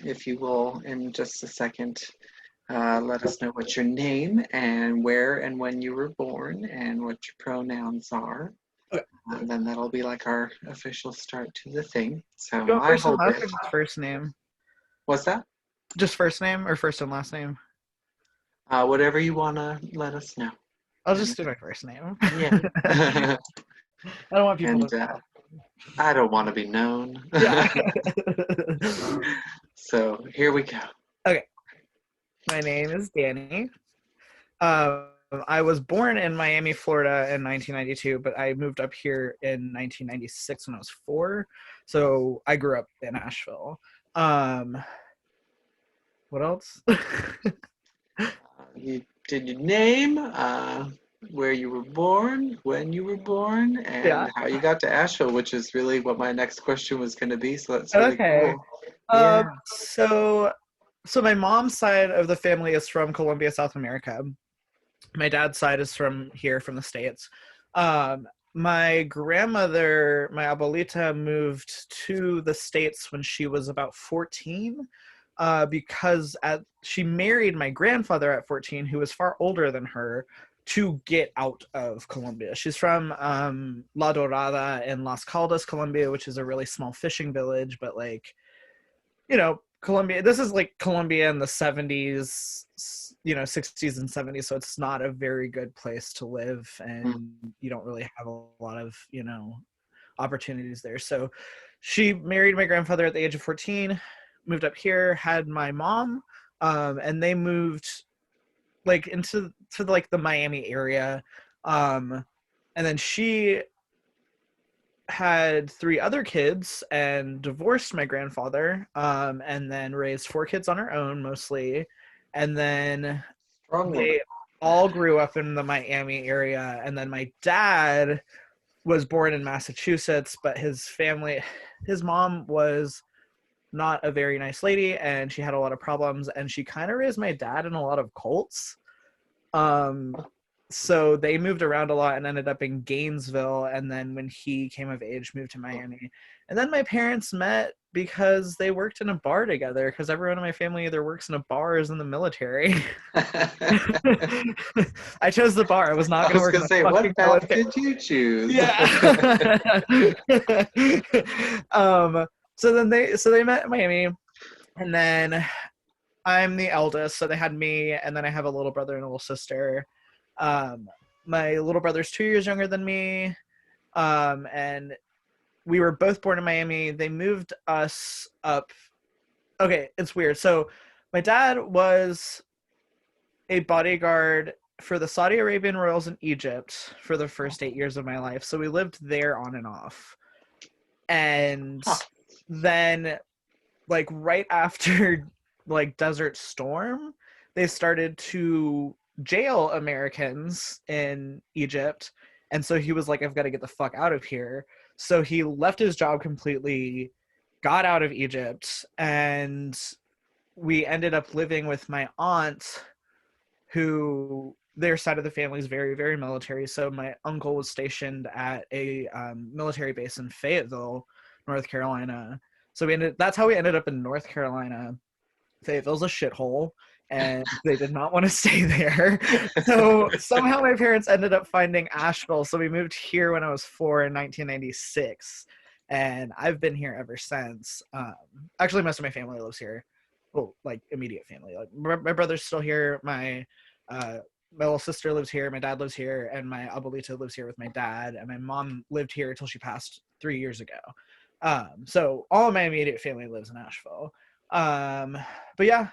if you will, in just a second, let us know what your name and where and when you were born and what your pronouns are. Okay. And then that'll be like our official start to the thing. So Go I first and hope last it. or just first name? What's that? Just first name or first and last name? Whatever you want to let us know. I'll And just do my first name. yeah. I don't want people And to. I don't want to be known. Yeah. So here we go. Okay. My name is Danny. I was born in Miami, Florida in 1992, but I moved up here in 1996 when I was 4. So I grew up in Asheville. What else? You did your name, where you were born, when you were born, Yeah. and how you got to Asheville, which is really what my next question was going to be. So that's really Okay. cool. Yeah. So my mom's side of the family is from Colombia, South America. My dad's side is from here, from the States. My grandmother, my abuelita, moved to the States when she was about 14 because she married my grandfather at 14, who was far older than her, to get out of Colombia. She's from La Dorada in Las Caldas, Colombia, which is a really small fishing village, but like, Colombia, this is like Colombia in the 70s, 60s and 70s, so it's not a very good place to live, and you don't really have a lot of, opportunities there. So she married my grandfather at the age of 14, moved up here, had my mom, and they moved like into like the Miami area. And then she had 3 other kids and divorced my grandfather, and then raised 4 kids on her own mostly. And then they all grew up in the Miami area. And then my dad was born in Massachusetts, but his mom was not a very nice lady, and she had a lot of problems, and she kind of raised my dad in a lot of cults. So they moved around a lot and ended up in Gainesville, and then when he came of age, moved to Miami. And then my parents met because they worked in a bar together, because everyone in my family either works in a bar or is in the military. I chose the bar. I was not going to work in the Say, fucking what path military. did you choose? Yeah. So they met in Miami, and then I'm the eldest, so they had me, and then I have a little brother and a little sister. My little brother's 2 years younger than me, and we were both born in Miami. They moved us up. Okay, it's weird. So my dad was a bodyguard for the Saudi Arabian royals in Egypt for the first 8 years of my life. So we lived there on and off. And then, like, right after like Desert Storm, they started to jail Americans in Egypt. And so he was like, I've got to get the fuck out of here. So he left his job completely, got out of Egypt, and we ended up living with my aunt, who their side of the family is very, very military. So my uncle was stationed at a military base in Fayetteville, North Carolina. So that's how we ended up in North Carolina. Fayetteville's a shithole, and they did not want to stay there. So somehow my parents ended up finding Asheville. So we moved here when I was 4 in 1996. And I've been here ever since. Actually, most of my family lives here. Well, like immediate family. Like my brother's still here. My little sister lives here. My dad lives here, and my abuelita lives here with my dad. And my mom lived here until she passed 3 years ago. So all of my immediate family lives in Asheville. But yeah,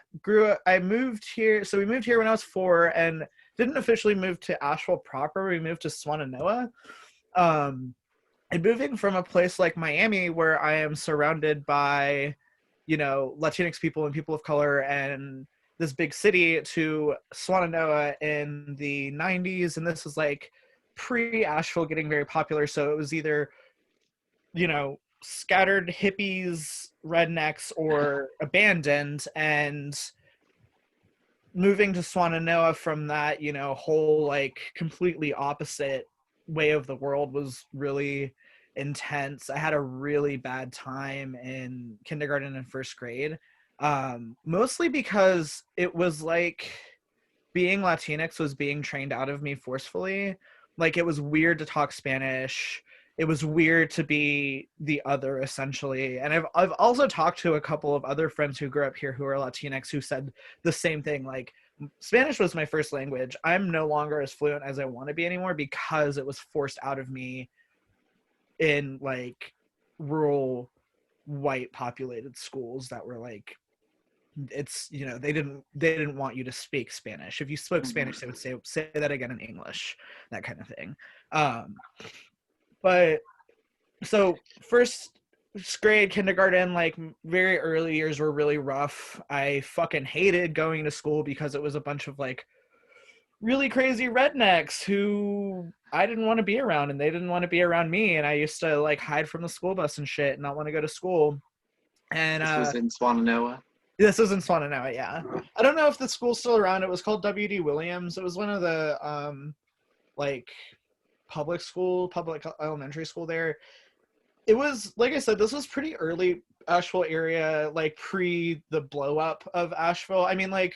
I moved here. So we moved here when I was 4, and didn't officially move to Asheville proper. We moved to Swannanoa. And moving from a place like Miami, where I am surrounded by, Latinx people and people of color and this big city, to Swannanoa in the 90s. And this is like pre-Asheville getting very popular. So it was either, scattered hippies, rednecks, or abandoned. And moving to Swannanoa from that, whole like completely opposite way of the world was really intense. I had a really bad time in kindergarten and first grade. Mostly because it was like being Latinx was being trained out of me forcefully. Like, it was weird to talk Spanish. It was weird to be the other, essentially. And I've also talked to a couple of other friends who grew up here who are Latinx who said the same thing. Like, Spanish was my first language. I'm no longer as fluent as I want to be anymore because it was forced out of me in like rural white populated schools that were like, it's, you know, they didn't want you to speak Spanish. If you spoke Spanish, they would say that again in English, that kind of thing. But so first grade, kindergarten, like very early years were really rough. I fucking hated going to school because it was a bunch of like really crazy rednecks who I didn't want to be around, and they didn't want to be around me, and I used to like hide from the school bus and shit and not want to go to school. And This was in Swannanoa. this was in Swannanoa, yeah. I don't know if the school's still around. It was called W.D. Williams. It was one of the like public elementary school there. It was, like I said, this was pretty early Asheville area, like pre the blow up of Asheville. I mean, like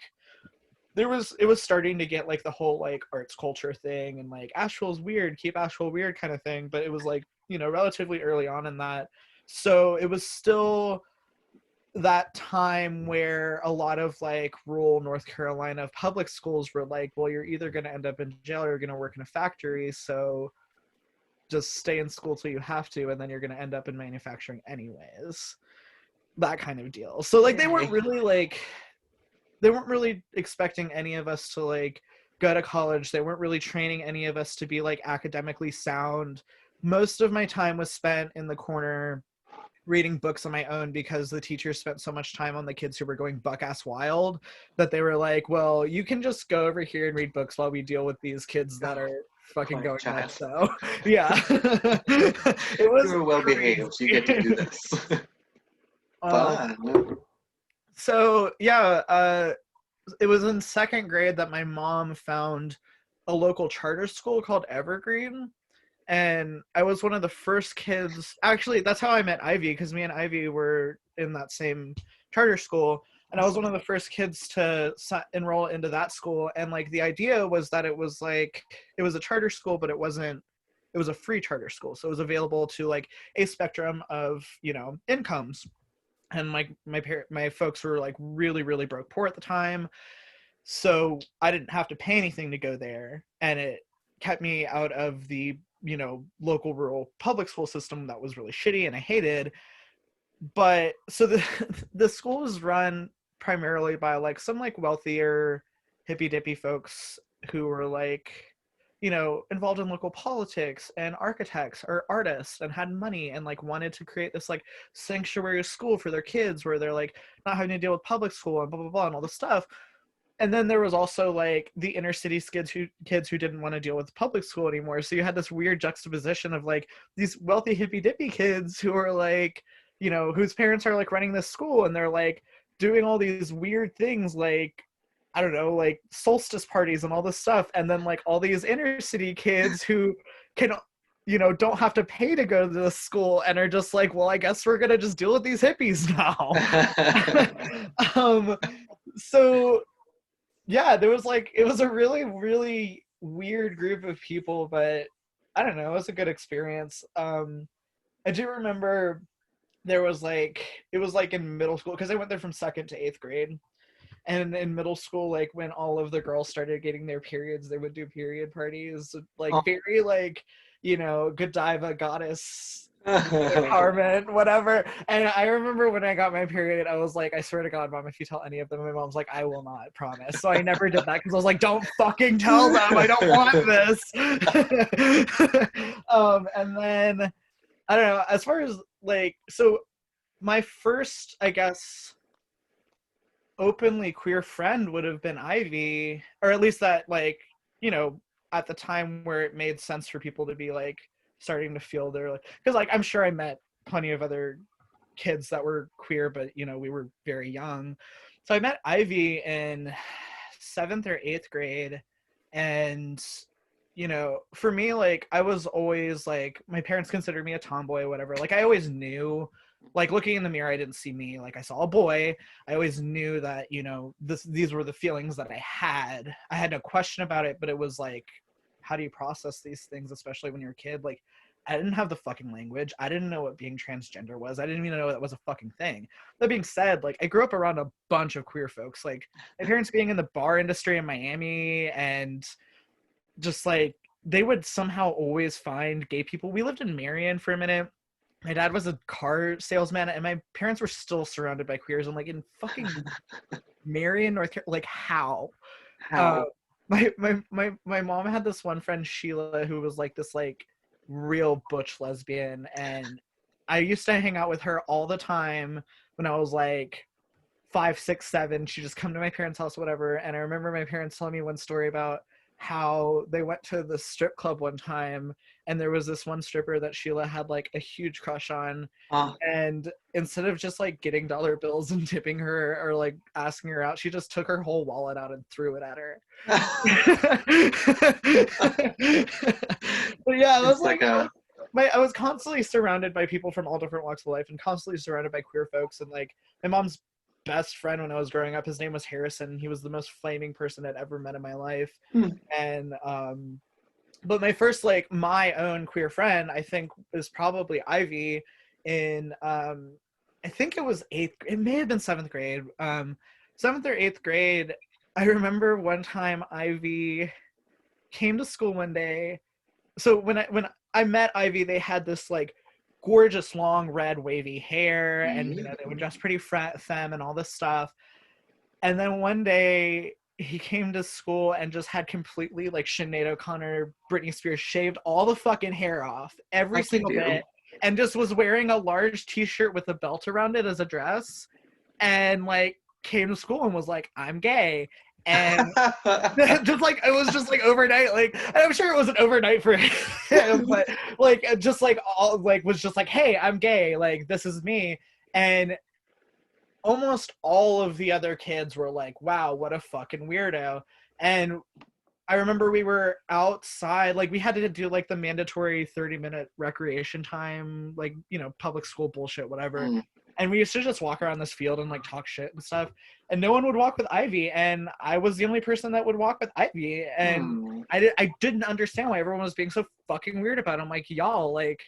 it was starting to get like the whole like arts culture thing and like Asheville's weird, keep Asheville weird kind of thing, but it was like, you know, relatively early on in that. So it was still that time where a lot of like rural North Carolina public schools were like, well, you're either going to end up in jail or you're going to work in a factory, so just stay in school till you have to, and then you're going to end up in manufacturing anyways, that kind of deal. So like they weren't really expecting any of us to like go to college. They weren't really training any of us to be like academically sound. Most of my time was spent in the corner reading books on my own because the teachers spent so much time on the kids who were going buck-ass wild that they were like, well, you can just go over here and read books while we deal with these kids that are fucking going nuts. So yeah. It was, you were well behaved, you get to do this. Fun. So yeah, it was in second grade that my mom found a local charter school called Evergreen. And I was one of the first kids, actually, that's how I met Ivy, because me and Ivy were in that same charter school. And I was one of the first kids to enroll into that school. And like the idea was that it was like, it was a charter school, but it was a free charter school. So it was available to like a spectrum of, you know, incomes. And my folks were like really, really broke poor at the time. So I didn't have to pay anything to go there. And it kept me out of the, you know, local rural public school system that was really shitty and I hated. But so the school was run primarily by like some like wealthier hippy dippy folks who were like, you know, involved in local politics and architects or artists and had money and like wanted to create this like sanctuary school for their kids where they're like not having to deal with public school and blah blah blah and all this stuff. And then there was also like the inner city kids who didn't want to deal with public school anymore. So you had this weird juxtaposition of like these wealthy hippy dippy kids who are like, you know, whose parents are like running this school and they're like doing all these weird things like, I don't know, like solstice parties and all this stuff. And then like all these inner city kids who can, you know, don't have to pay to go to the school and are just like, well, I guess we're going to just deal with these hippies now. So yeah, there was like, it was a really, really weird group of people, but I don't know, it was a good experience. I do remember there was like, it was like in middle school, because I went there from 2nd to 8th grade. And in middle school, like when all of the girls started getting their periods, they would do period parties, like very like, you know, Godiva goddess empowerment, whatever. And I remember when I got my period, I was like, I swear to God, Mom, if you tell any of them, my mom's like, I will not, promise. So I never did that because I was like, don't fucking tell them, I don't want this. And then I don't know, as far as like, so my first, I guess, openly queer friend would have been Ivy, or at least that, like, you know, at the time where it made sense for people to be like starting to feel their, like, because like I'm sure I met plenty of other kids that were queer, but you know, we were very young. So I met Ivy in 7th or 8th grade, and you know, for me, like I was always like, my parents considered me a tomboy or whatever. Like I always knew like looking in the mirror, I didn't see me. Like I saw a boy. I always knew that, you know, these were the feelings that I had. I had no question about it, but it was like, how do you process these things, especially when you're a kid? Like, I didn't have the fucking language. I didn't know what being transgender was. I didn't even know that was a fucking thing. That being said, like, I grew up around a bunch of queer folks. Like, my parents being in the bar industry in Miami, and just like, they would somehow always find gay people. We lived in Marion for a minute. My dad was a car salesman, and my parents were still surrounded by queers. I'm like, in fucking Marion, North Carolina, like, how? How? My mom had this one friend, Sheila, who was like this like real butch lesbian, and I used to hang out with her all the time when I was like 5, 6, 7. She'd just come to my parents' house, whatever. And I remember my parents telling me one story about how they went to the strip club one time, and there was this one stripper that Sheila had like a huge crush on, Oh. and instead of just like getting dollar bills and tipping her or like asking her out, she just took her whole wallet out and threw it at her. But yeah, I was like I was constantly surrounded by people from all different walks of life, and constantly surrounded by queer folks. And like my mom's best friend when I was growing up, his name was Harrison. He was the most flaming person I'd ever met in my life. And but my first like my own queer friend, I think, is probably Ivy in I think it was it may have been 7th grade. 7th or 8th grade. I remember one time Ivy came to school one day. So when I met Ivy, they had this like gorgeous long red wavy hair, and you know, they would dress pretty femme and all this stuff. And then one day he came to school and just had completely like Sinead O'Connor, Britney Spears shaved all the fucking hair off, every single bit, and just was wearing a large t-shirt with a belt around it as a dress, and like came to school and was like, I'm gay. And just like it was just like overnight, like, and I'm sure it wasn't overnight for him, but like just like all like was just like, hey, I'm gay, like this is me. And almost all of the other kids were like, wow, what a fucking weirdo. And I remember we were outside, like we had to do like the mandatory 30-minute recreation time, like, you know, public school bullshit, whatever. And we used to just walk around this field and like talk shit and stuff. And no one would walk with Ivy, and I was the only person that would walk with Ivy. And I didn't understand why everyone was being so fucking weird about it. I'm like, y'all, like,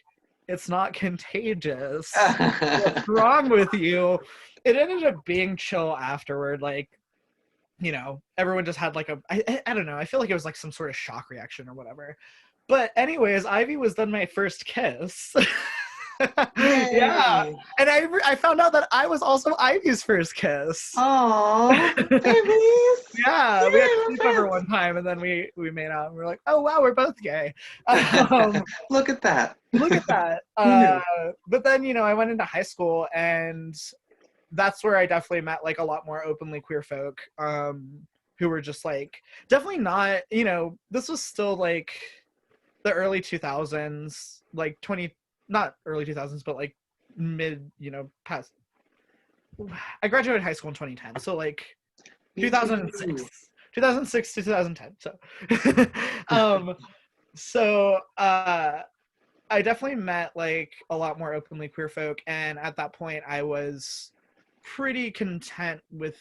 it's not contagious. What's wrong with you? It ended up being chill afterward. Like, you know, everyone just had like I don't know. I feel like it was like some sort of shock reaction or whatever. But anyways, Ivy was then my first kiss. Yeah, and I found out that I was also Ivy's first kiss. Oh, babies! Yeah, we had to sleep over one time, and then we made out, and we were like, oh wow, we're both gay. Look at that. Look at that. But then, you know, I went into high school, and that's where I definitely met like a lot more openly queer folk, who were just like definitely not, you know, this was still like the early 2000s, like not early 2000s, but like mid, you know, past. I graduated high school in 2010, so like 2006 to 2010. So I definitely met like a lot more openly queer folk, and at that point I was pretty content with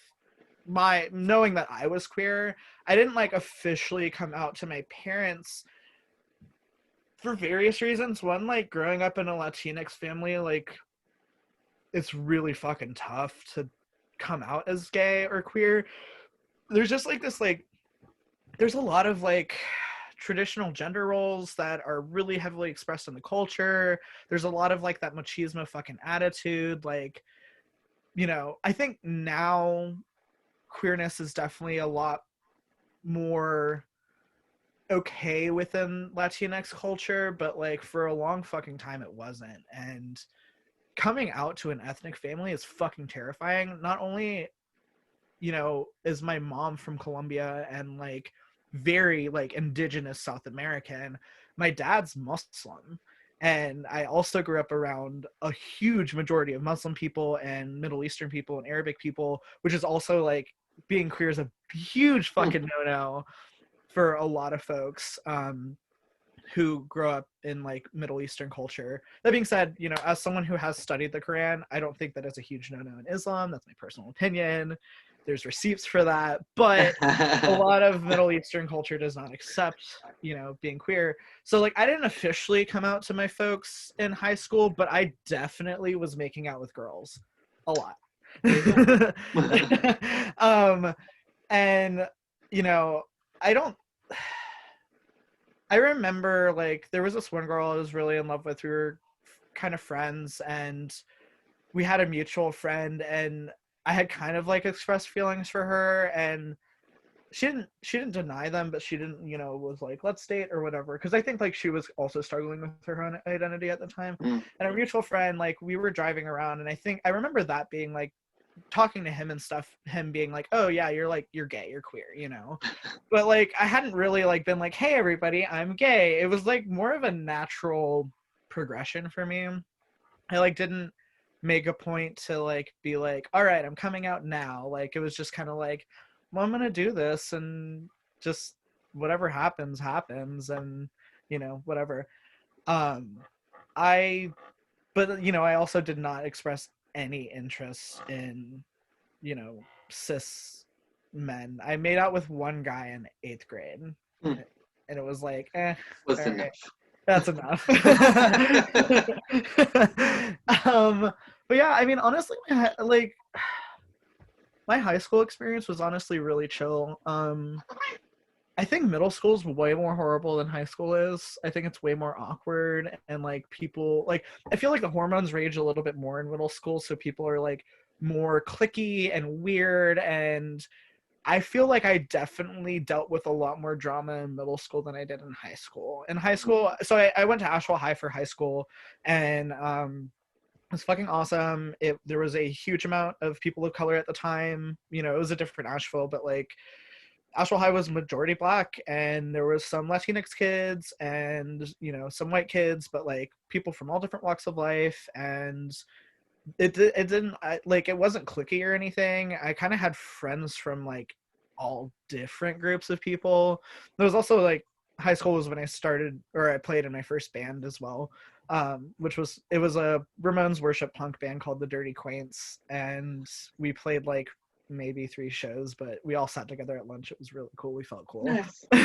my knowing that I was queer. I didn't like officially come out to my parents for various reasons. One, like growing up in a Latinx family, like it's really fucking tough to come out as gay or queer. There's just like this, like, there's a lot of like traditional gender roles that are really heavily expressed in the culture. There's a lot of like that machismo fucking attitude. Like, you know, I think now queerness is definitely a lot more okay within Latinx culture, but like for a long fucking time it wasn't. And coming out to an ethnic family is fucking terrifying. Not only, you know, is my mom from Colombia and like very like indigenous South American, my dad's Muslim, and I also grew up around a huge majority of Muslim people and Middle Eastern people and Arabic people, which is also like being queer is a huge fucking no-no for a lot of folks. who grow up in like Middle Eastern culture. That being said, you know, as someone who has studied the Quran, I don't think that is a huge no-no in Islam. That's my personal opinion. There's receipts for that, but a lot of Middle Eastern culture does not accept, you know, being queer. So like I didn't officially come out to my folks in high school, but I definitely was making out with girls a lot. And you know, I remember like there was this one girl I was really in love with. We were kind of friends, and we had a mutual friend, and I had kind of like expressed feelings for her, and she didn't deny them, but she didn't, you know, was like, let's date or whatever, because I think like she was also struggling with her own identity at the time. And our mutual friend, like we were driving around, and I remember that being like, talking to him and stuff, him being like, oh yeah, you're gay, you're queer, you know. But like I hadn't really like been like, hey everybody, I'm gay. It was like more of a natural progression for me. I like didn't make a point to like be like, all right, I'm coming out now. Like it was just kind of like, well, I'm gonna do this, and just whatever happens and you know, whatever. But you know, I also did not express any interest in, you know, cis men. I made out with one guy in 8th grade, and it was like, was enough. Right, that's enough. But yeah, I mean, honestly, like my high school experience was honestly really chill. I think middle school is way more horrible than high school is. I think it's way more awkward, and like people, like I feel like the hormones rage a little bit more in middle school, so people are like more cliquey and weird, and I feel like I definitely dealt with a lot more drama in middle school than I did in high school. In high school, so I went to Asheville High for high school, and it was fucking awesome. There was a huge amount of people of color at the time. You know, it was a different Asheville, but like Asheville High was majority black, and there was some Latinx kids and, you know, some white kids, but like people from all different walks of life. And it didn't like, it wasn't cliquey or anything. I kind of had friends from like all different groups of people. There was also like, high school was when I started, or I played in my first band as well, which was a Ramones worship punk band called the Dirty Quaints, and we played like maybe 3 shows, but we all sat together at lunch. It was really cool. We felt cool. Nice. We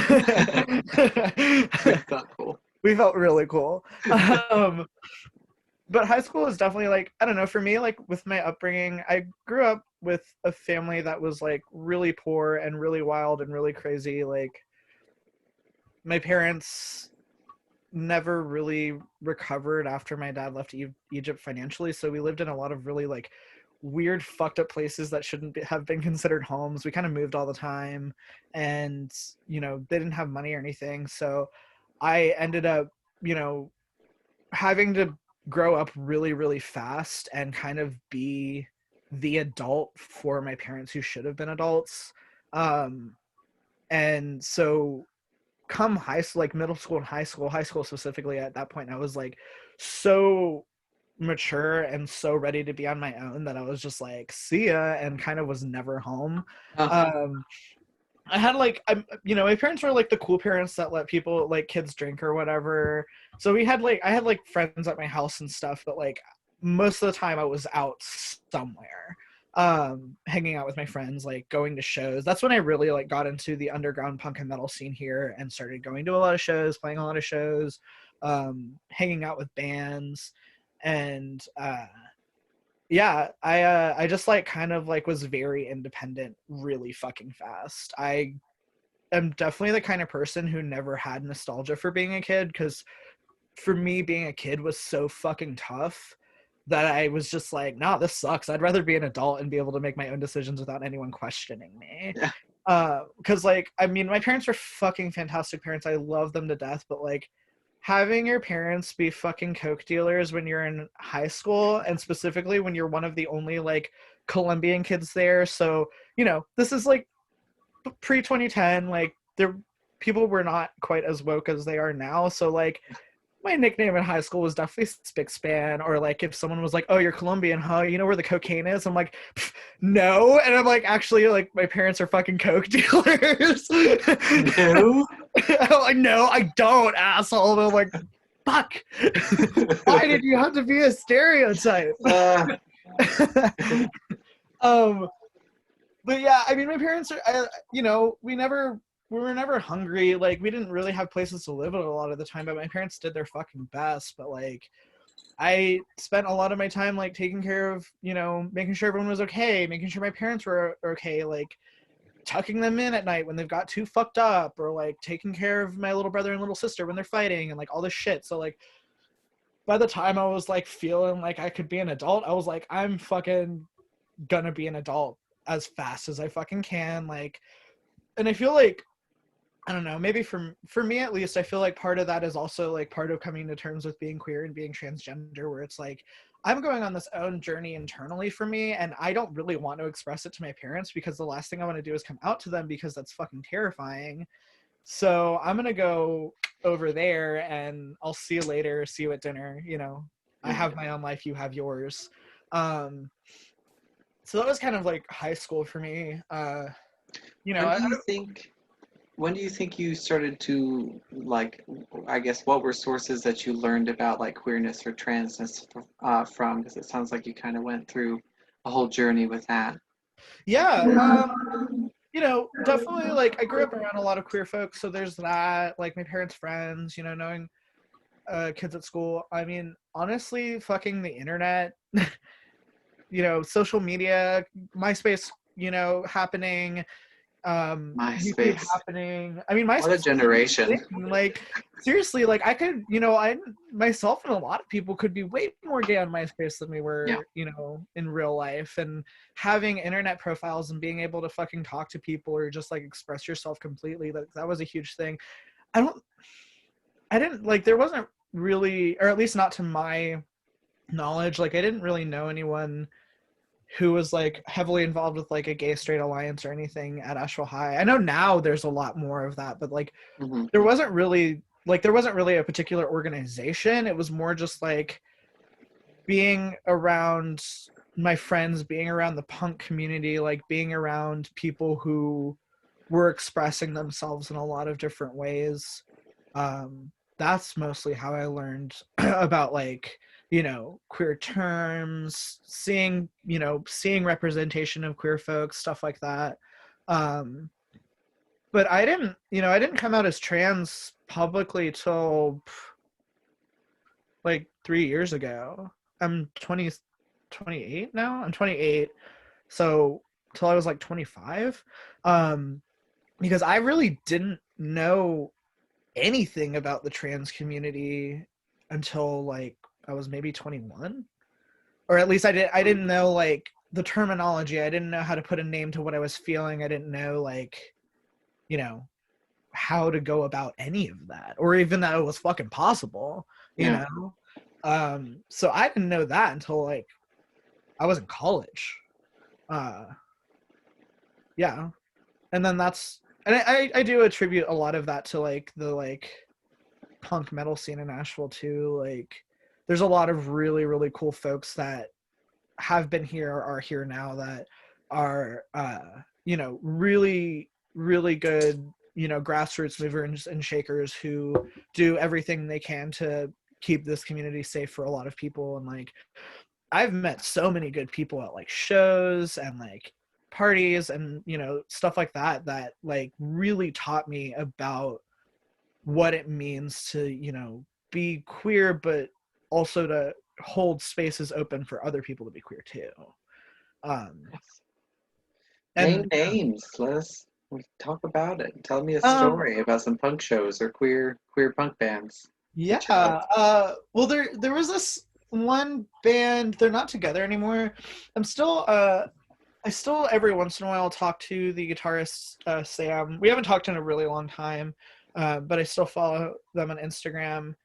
felt cool. We felt really cool. But high school is definitely like, I don't know, for me, like with my upbringing, I grew up with a family that was like really poor and really wild and really crazy. Like my parents never really recovered after my dad left Egypt financially, so we lived in a lot of really like weird fucked up places that shouldn't have been considered homes. We kind of moved all the time, and you know, they didn't have money or anything, so I ended up, you know, having to grow up really really fast and kind of be the adult for my parents who should have been adults. And so come high school, like middle school and high school specifically, at that point I was like so mature and so ready to be on my own that I was just like, see ya, and kind of was never home. I had like, you know, my parents were like the cool parents that let people, like kids, drink or whatever. So I had like friends at my house and stuff, but like most of the time I was out somewhere, hanging out with my friends, like going to shows. That's when I really like got into the underground punk and metal scene here and started going to a lot of shows, playing a lot of shows, hanging out with bands. And yeah, I just like kind of like was very independent really fucking fast. I am definitely the kind of person who never had nostalgia for being a kid, because for me being a kid was so fucking tough that I was just like, nah, this sucks. I'd rather be an adult and be able to make my own decisions without anyone questioning me. Because like, I mean, my parents were fucking fantastic parents. I love them to death, but like having your parents be fucking coke dealers when you're in high school, and specifically when you're one of the only like Colombian kids there. So, you know, this is like pre-2010, like people were not quite as woke as they are now. So like my nickname in high school was definitely Spick Span, or like if someone was like, oh, you're Colombian, huh? You know where the cocaine is? I'm like, no. And I'm like, actually, like my parents are fucking coke dealers. No. I'm like, no, I don't, asshole. And I'm like, fuck. Why did you have to be a stereotype? um, but yeah, I mean, my parents are, you know, we were never hungry. Like, we didn't really have places to live a lot of the time, but my parents did their fucking best. But like, I spent a lot of my time like taking care of, you know, making sure everyone was okay, making sure my parents were okay, like tucking them in at night when they've got too fucked up, or like taking care of my little brother and little sister when they're fighting, and like all this shit. So like by the time I was like feeling like I could be an adult, I was like, I'm fucking gonna be an adult as fast as I fucking can. Like, and I feel like, I don't know, maybe for me at least, I feel like part of that is also like part of coming to terms with being queer and being transgender, where it's like I'm going on this own journey internally for me, and I don't really want to express it to my parents because the last thing I want to do is come out to them, because that's fucking terrifying. So I'm gonna go over there and I'll see you later, see you at dinner, you know. I have my own life, you have yours. So that was kind of like high school for me. You know, when do you think you started to, like, I guess, what were sources that you learned about like queerness or transness from? Because it sounds like you kind of went through a whole journey with that. yeah, you know, definitely, like, I grew up around a lot of queer folks, so there's that, like, my parents' friends, you know, knowing kids at school. I mean, honestly, fucking the internet, you know, social media, MySpace, you know, happening, YouTube MySpace. happening. I mean, What a MySpace, generation. like, seriously, like, I could, you know, I myself and a lot of people could be way more gay on MySpace than we Yeah. were, you know, in real life. And having internet profiles and being able to fucking talk to people or just like express yourself completely, that was a huge thing. I didn't, like, there wasn't really, or at least not to my knowledge, like, I didn't really know anyone who was like heavily involved with like a gay straight alliance or anything at Asheville High. I know now there's a lot more of that, but like there wasn't really a particular organization. It was more just like being around my friends, being around the punk community, like being around people who were expressing themselves in a lot of different ways. That's mostly how I learned about, like, you know, queer terms, seeing representation of queer folks, stuff like that. But I didn't come out as trans publicly till like 3 years ago. I'm 28 now. I'm 28. So till I was like 25. Because I really didn't know anything about the trans community until like I was maybe 21, or at least I didn't know like the terminology. I didn't know how to put a name to what I was feeling. I didn't know, like, you know, how to go about any of that, or even that it was fucking possible, you know. So I didn't know that until like I was in college. Yeah. And then I do attribute a lot of that to like the like punk metal scene in Nashville too. Like there's a lot of really, really cool folks that have been here or are here now that are you know, really, really good, you know, grassroots movers and shakers who do everything they can to keep this community safe for a lot of people. And like I've met so many good people at like shows and like parties and, you know, stuff like that, that like really taught me about what it means to, you know, be queer, but also to hold spaces open for other people to be queer too. Name And names. Let's talk about it. Tell me a um story about some punk shows or queer punk bands that you yeah, loved. well, there was this one band. They're not together anymore. I'm still I still every once in a while talk to the guitarist, Sam. We haven't talked in a really long time, but I still follow them on Instagram.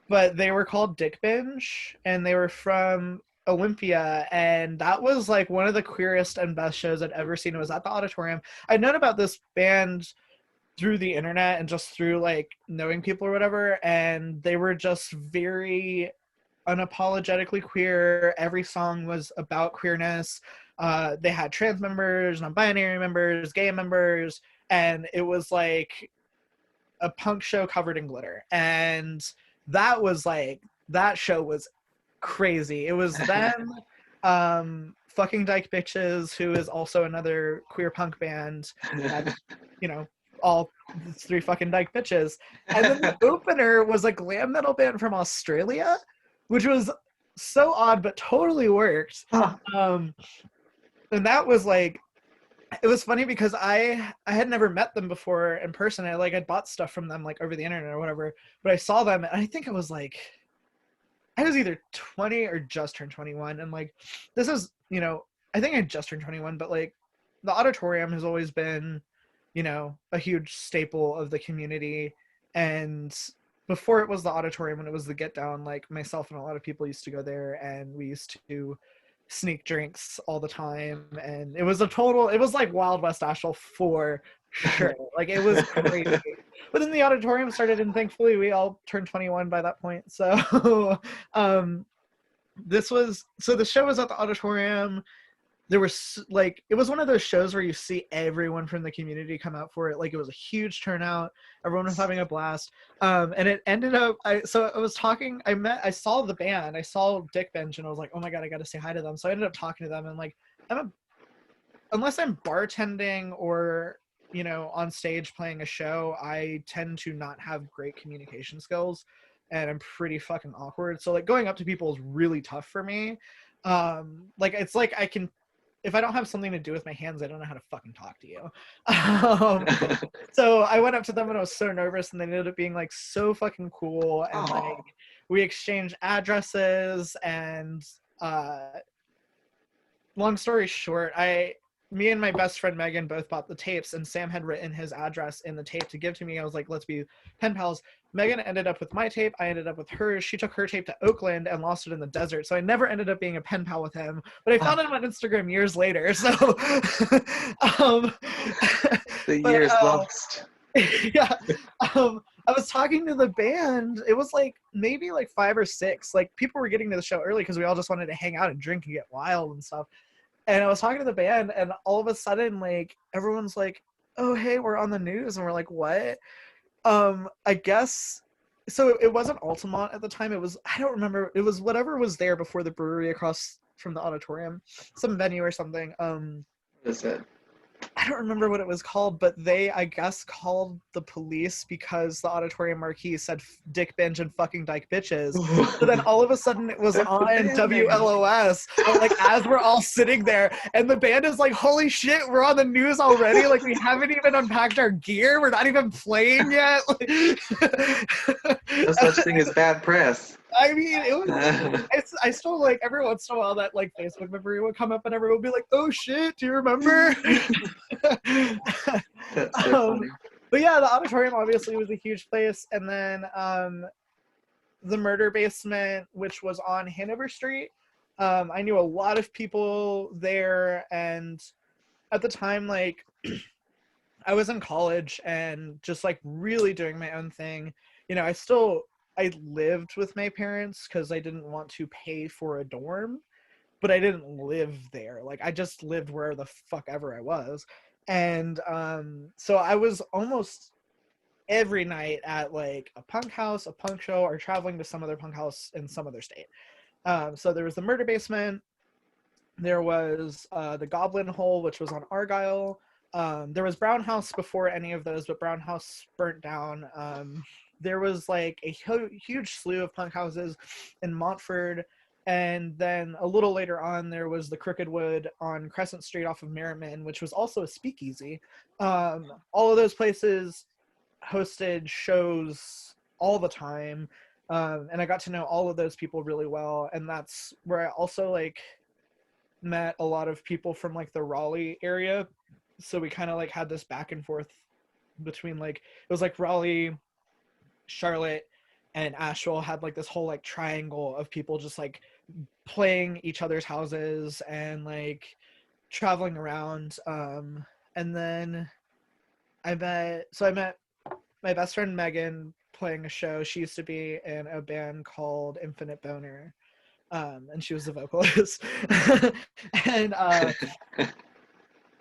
But they were called Dick Binge, and they were from Olympia, and that was like one of the queerest and best shows I'd ever seen. It was at the auditorium. I'd known about this band through the internet and just through like knowing people or whatever, and they were just very unapologetically queer. Every song was about queerness. They had trans members, non-binary members, gay members, and it was like a punk show covered in glitter, and that show was crazy. It was them, fucking Dyke Bitches, who is also another queer punk band that, all three fucking Dyke Bitches. And then the opener was a glam metal band from Australia, which was so odd but totally worked. Huh. And that was like, it was funny because I had never met them before in person. I'd bought stuff from them like over the internet or whatever, but I saw them and I think I was either 20 or just turned 21, and like this is, I think I just turned 21, but like the auditorium has always been, a huge staple of the community. And before it was the auditorium, when it was the Get Down, like myself and a lot of people used to go there, and we used to sneak drinks all the time, and it was like Wild West Asheville for sure. Like it was crazy. But then the auditorium started, and thankfully we all turned 21 by that point. So the show was at the auditorium. There was it was one of those shows where you see everyone from the community come out for it. Like it was a huge turnout. Everyone was having a blast. And it ended up, I saw the band, I saw Dick Bench, and I was like, oh my God, I got to say hi to them. So I ended up talking to them, and like, unless I'm bartending or, on stage playing a show, I tend to not have great communication skills, and I'm pretty fucking awkward. So like going up to people is really tough for me. It's like if I don't have something to do with my hands, I don't know how to fucking talk to you. So I went up to them and I was so nervous, and they ended up being like so fucking cool. And like we exchanged addresses, and long story short, me and my best friend Megan both bought the tapes, and Sam had written his address in the tape to give to me. I was like, let's be pen pals. Megan ended up with my tape. I ended up with hers. She took her tape to Oakland and lost it in the desert. So I never ended up being a pen pal with him, but I found him on Instagram years later. So the years lost. Yeah. I was talking to the band. It was like maybe like 5 or 6. Like people were getting to the show early because we all just wanted to hang out and drink and get wild and stuff. And I was talking to the band, and all of a sudden, like, everyone's like, oh, hey, we're on the news. And we're like, what? I guess, so it wasn't Altamont at the time. It was, I don't remember. It was whatever was there before the brewery across from the auditorium. Some venue or something. What is it? I don't remember what it was called, but they, I guess, called the police because the auditorium marquee said Dick Bench and fucking Dyke Bitches. So then all of a sudden it was on WLOS, like as we're all sitting there, and the band is like, holy shit, we're on the news already? Like we haven't even unpacked our gear. We're not even playing yet. No such thing as bad press. I mean, it was. I still like every once in a while that like Facebook memory would come up, and everyone would be like, "Oh shit, do you remember?" That's so funny. But yeah, the auditorium obviously was a huge place, and then the Murder Basement, which was on Hanover Street. I knew a lot of people there, and at the time, like, I was in college and just like really doing my own thing. I lived with my parents because I didn't want to pay for a dorm, but I didn't live there. Like I just lived where the fuck ever I was. And so I was almost every night at like a punk house, a punk show, or traveling to some other punk house in some other state. So there was the Murder Basement. There was the Goblin Hole, which was on Argyle. There was Brown House before any of those, but Brown House burnt down. There was like a huge slew of punk houses in Montford, and then a little later on there was the Crooked Wood on Crescent Street off of Merriman, which was also a speakeasy. All of those places hosted shows all the time, and I got to know all of those people really well, and that's where I also like met a lot of people from like the Raleigh area. So we kind of like had this back and forth between like, it was like Raleigh, Charlotte, and Asheville had like this whole like triangle of people just like playing each other's houses and like traveling around. And then I met my best friend Megan playing a show. She used to be in a band called Infinite Boner, and she was the vocalist. And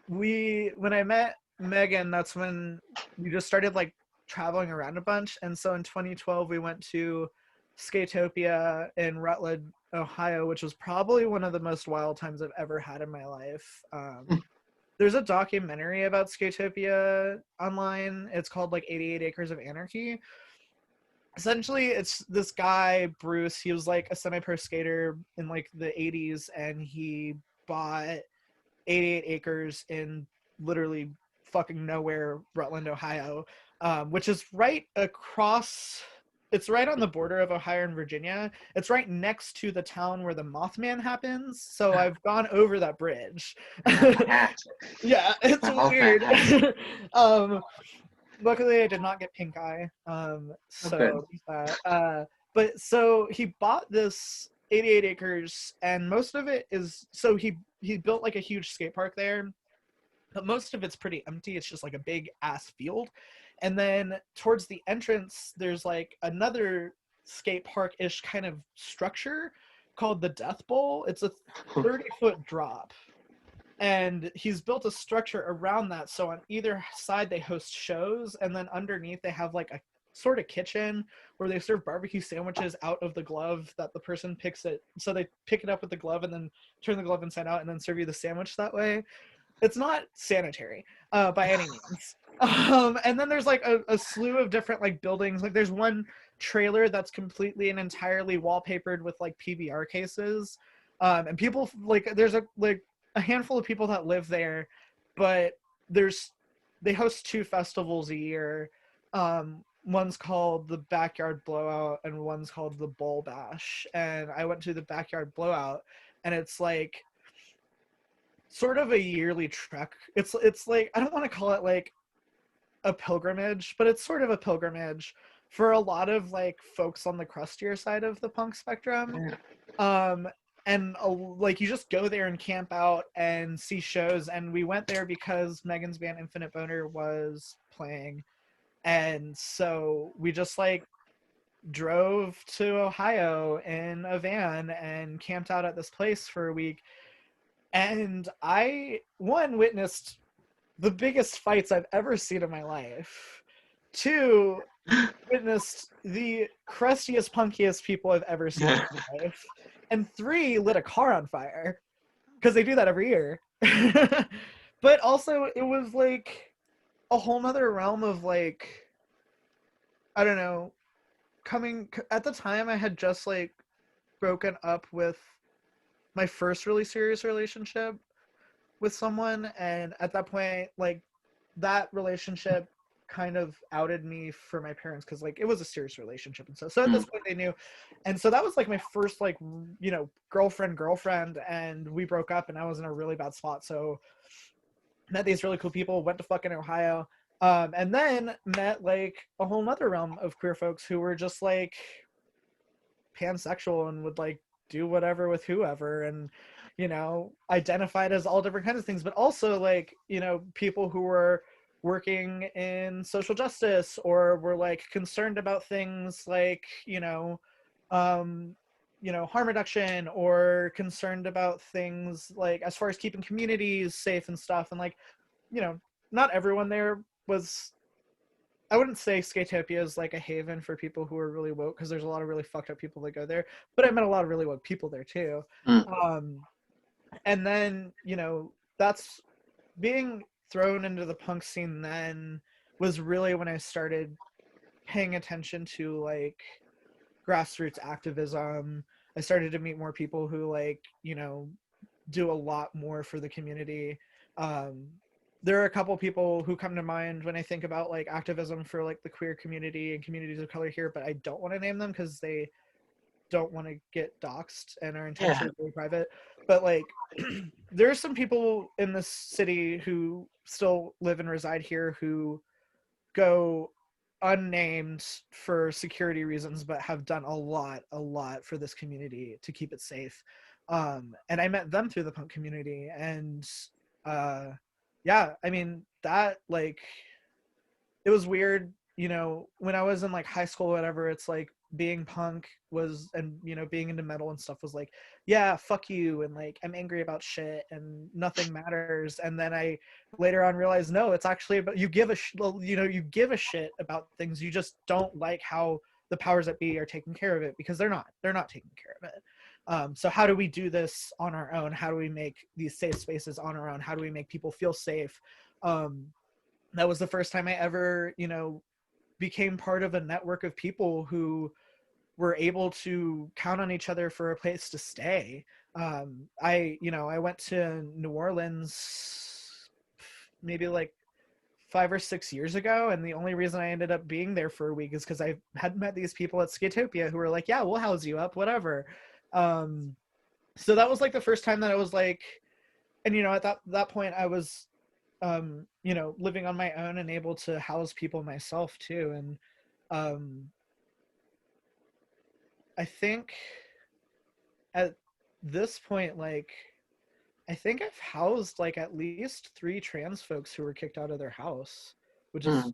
when I met Megan, that's when we just started like traveling around a bunch. And so in 2012, we went to Skatopia in Rutland, Ohio, which was probably one of the most wild times I've ever had in my life. There's a documentary about Skatopia online. It's called like 88 Acres of Anarchy. Essentially, it's this guy, Bruce. He was like a semi-pro skater in like the 80s, and he bought 88 acres in literally fucking nowhere, Rutland, Ohio, which is right across. It's right on the border of Ohio and Virginia. It's right next to the town where the Mothman happens. So I've gone over that bridge. Yeah, it's weird. Luckily, I did not get pink eye. But so he bought this 88 acres, and most of it is, so he built like a huge skate park there, but most of it's pretty empty. It's just like a big ass field. And then towards the entrance, there's like another skate park-ish kind of structure called the Death Bowl. It's a 30-foot drop. And he's built a structure around that. So on either side, they host shows. And then underneath, they have like a sort of kitchen where they serve barbecue sandwiches out of the glove that the person picks it. So they pick it up with the glove and then turn the glove inside out and then serve you the sandwich that way. It's not sanitary by any means. And then there's like a slew of different like buildings. Like there's one trailer that's completely and entirely wallpapered with like PBR cases. And people like, there's a handful of people that live there, but they host 2 festivals a year. One's called the Backyard Blowout and one's called the Bowl Bash. And I went to the Backyard Blowout, and it's like sort of a yearly trek. It's like, I don't want to call it like a pilgrimage, but it's sort of a pilgrimage for a lot of like folks on the crustier side of the punk spectrum. And like you just go there and camp out and see shows. And we went there because Megan's band Infinite Boner was playing, and so we just like drove to Ohio in a van and camped out at this place for a week. And I witnessed the biggest fights I've ever seen in my life. 2, witnessed the crustiest, punkiest people I've ever seen in my life. And 3, lit a car on fire, because they do that every year. But also, it was like a whole nother realm of like, I don't know, at the time I had just like broken up with my first really serious relationship with someone, and at that point, like, that relationship kind of outed me for my parents, because like it was a serious relationship, and so at this point they knew. And so that was like my first like, you know, girlfriend, and we broke up and I was in a really bad spot. So met these really cool people, went to fucking Ohio, and then met like a whole nother realm of queer folks who were just like pansexual and would like do whatever with whoever, and, you know, identified as all different kinds of things, but also like, you know, people who were working in social justice or were like concerned about things like, harm reduction, or concerned about things like as far as keeping communities safe and stuff. And like, you know, not everyone there was, I wouldn't say Skatopia is like a haven for people who are really woke, because there's a lot of really fucked up people that go there, but I met a lot of really woke people there too. And then, you know, that's being thrown into the punk scene then was really when I started paying attention to like grassroots activism. I started to meet more people who like, you know, do a lot more for the community. There are a couple people who come to mind when I think about like activism for like the queer community and communities of color here, but I don't want to name them because they don't want to get doxxed and are intentionally really private. But like, there are some people in this city who still live and reside here who go unnamed for security reasons, but have done a lot for this community to keep it safe. And I met them through the punk community, and yeah, I mean, that like, it was weird, you know, when I was in like high school or whatever. It's like being punk was, and you know, being into metal and stuff was like, yeah, fuck you, and like I'm angry about shit and nothing matters. And then I later on realized, no, it's actually about, you give a you know, you give a shit about things, you just don't like how the powers that be are taking care of it, because they're not taking care of it. So how do we do this on our own? How do we make these safe spaces on our own? How do we make people feel safe? That was the first time I ever, you know, became part of a network of people who were able to count on each other for a place to stay. I went to New Orleans maybe like 5 or 6 years ago, and the only reason I ended up being there for a week is because I had met these people at Skitopia who were like, yeah, we'll house you up, whatever. So that was like the first time that I was like, and you know, at that point I was you know, living on my own and able to house people myself too. And I think at this point, like, I think I've housed like at least 3 trans folks who were kicked out of their house, which is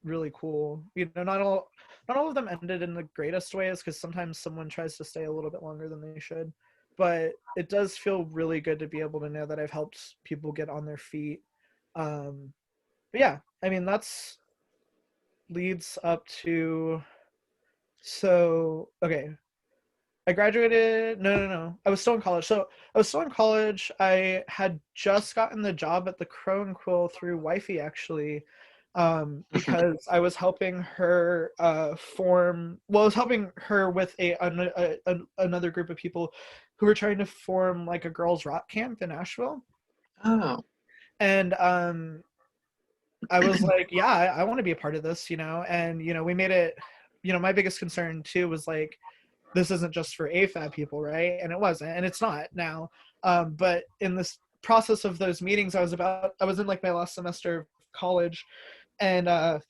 really cool. You know, not all of them ended in the greatest ways, because sometimes someone tries to stay a little bit longer than they should. But it does feel really good to be able to know that I've helped people get on their feet. But yeah, I mean, that's leads up to, so okay, I graduated. No. I was still in college. So I was still in college. I had just gotten the job at the Crow and Quill through Wifey, actually, because I was helping her form. Well, I was helping her with another group of people who were trying to form like a girls' rock camp in Asheville. Oh. And I was like, yeah, I want to be a part of this, you know. And you know, we made it. You know, my biggest concern too was like, this isn't just for AFAB people, right? And it wasn't, and it's not now. But in this process of those meetings, I was in like my last semester of college, and I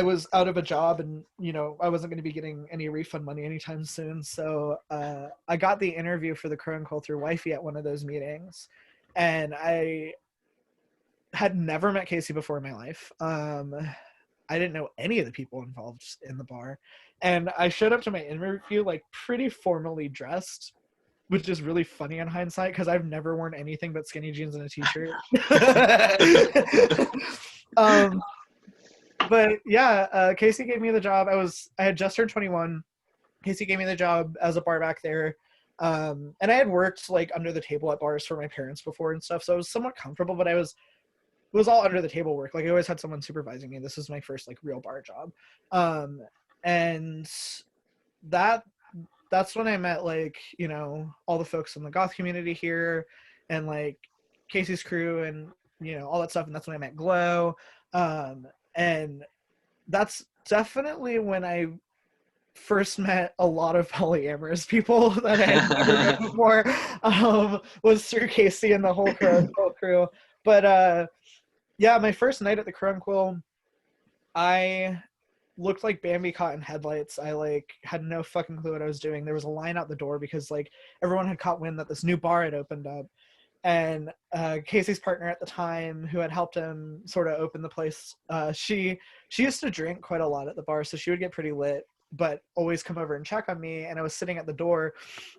was out of a job, and you know, I wasn't going to be getting any refund money anytime soon. So I got the interview for the Crow and Quill through Wifey at one of those meetings, and I had never met Casey before in my life. I didn't know any of the people involved in the bar. And I showed up to my interview like pretty formally dressed, which is really funny in hindsight because I've never worn anything but skinny jeans and a t-shirt. But yeah, Casey gave me the job. I had just turned 21. Casey gave me the job as a bar back there. And I had worked like under the table at bars for my parents before and stuff, so I was somewhat comfortable, but it was all under the table work. Like I always had someone supervising me. This was my first like real bar job. And that's when I met like, you know, all the folks in the goth community here and like Casey's crew and, you know, all that stuff. And that's when I met Glow. And that's definitely when I first met a lot of polyamorous people that I had never met before, was through Casey and the whole crew. But yeah, my first night at the Crow and Quill, I looked like Bambi caught in headlights. I like had no fucking clue what I was doing. There was a line out the door because like everyone had caught wind that this new bar had opened up. And Casey's partner at the time, who had helped him sort of open the place, she used to drink quite a lot at the bar, so she would get pretty lit, but always come over and check on me. And I was sitting at the door,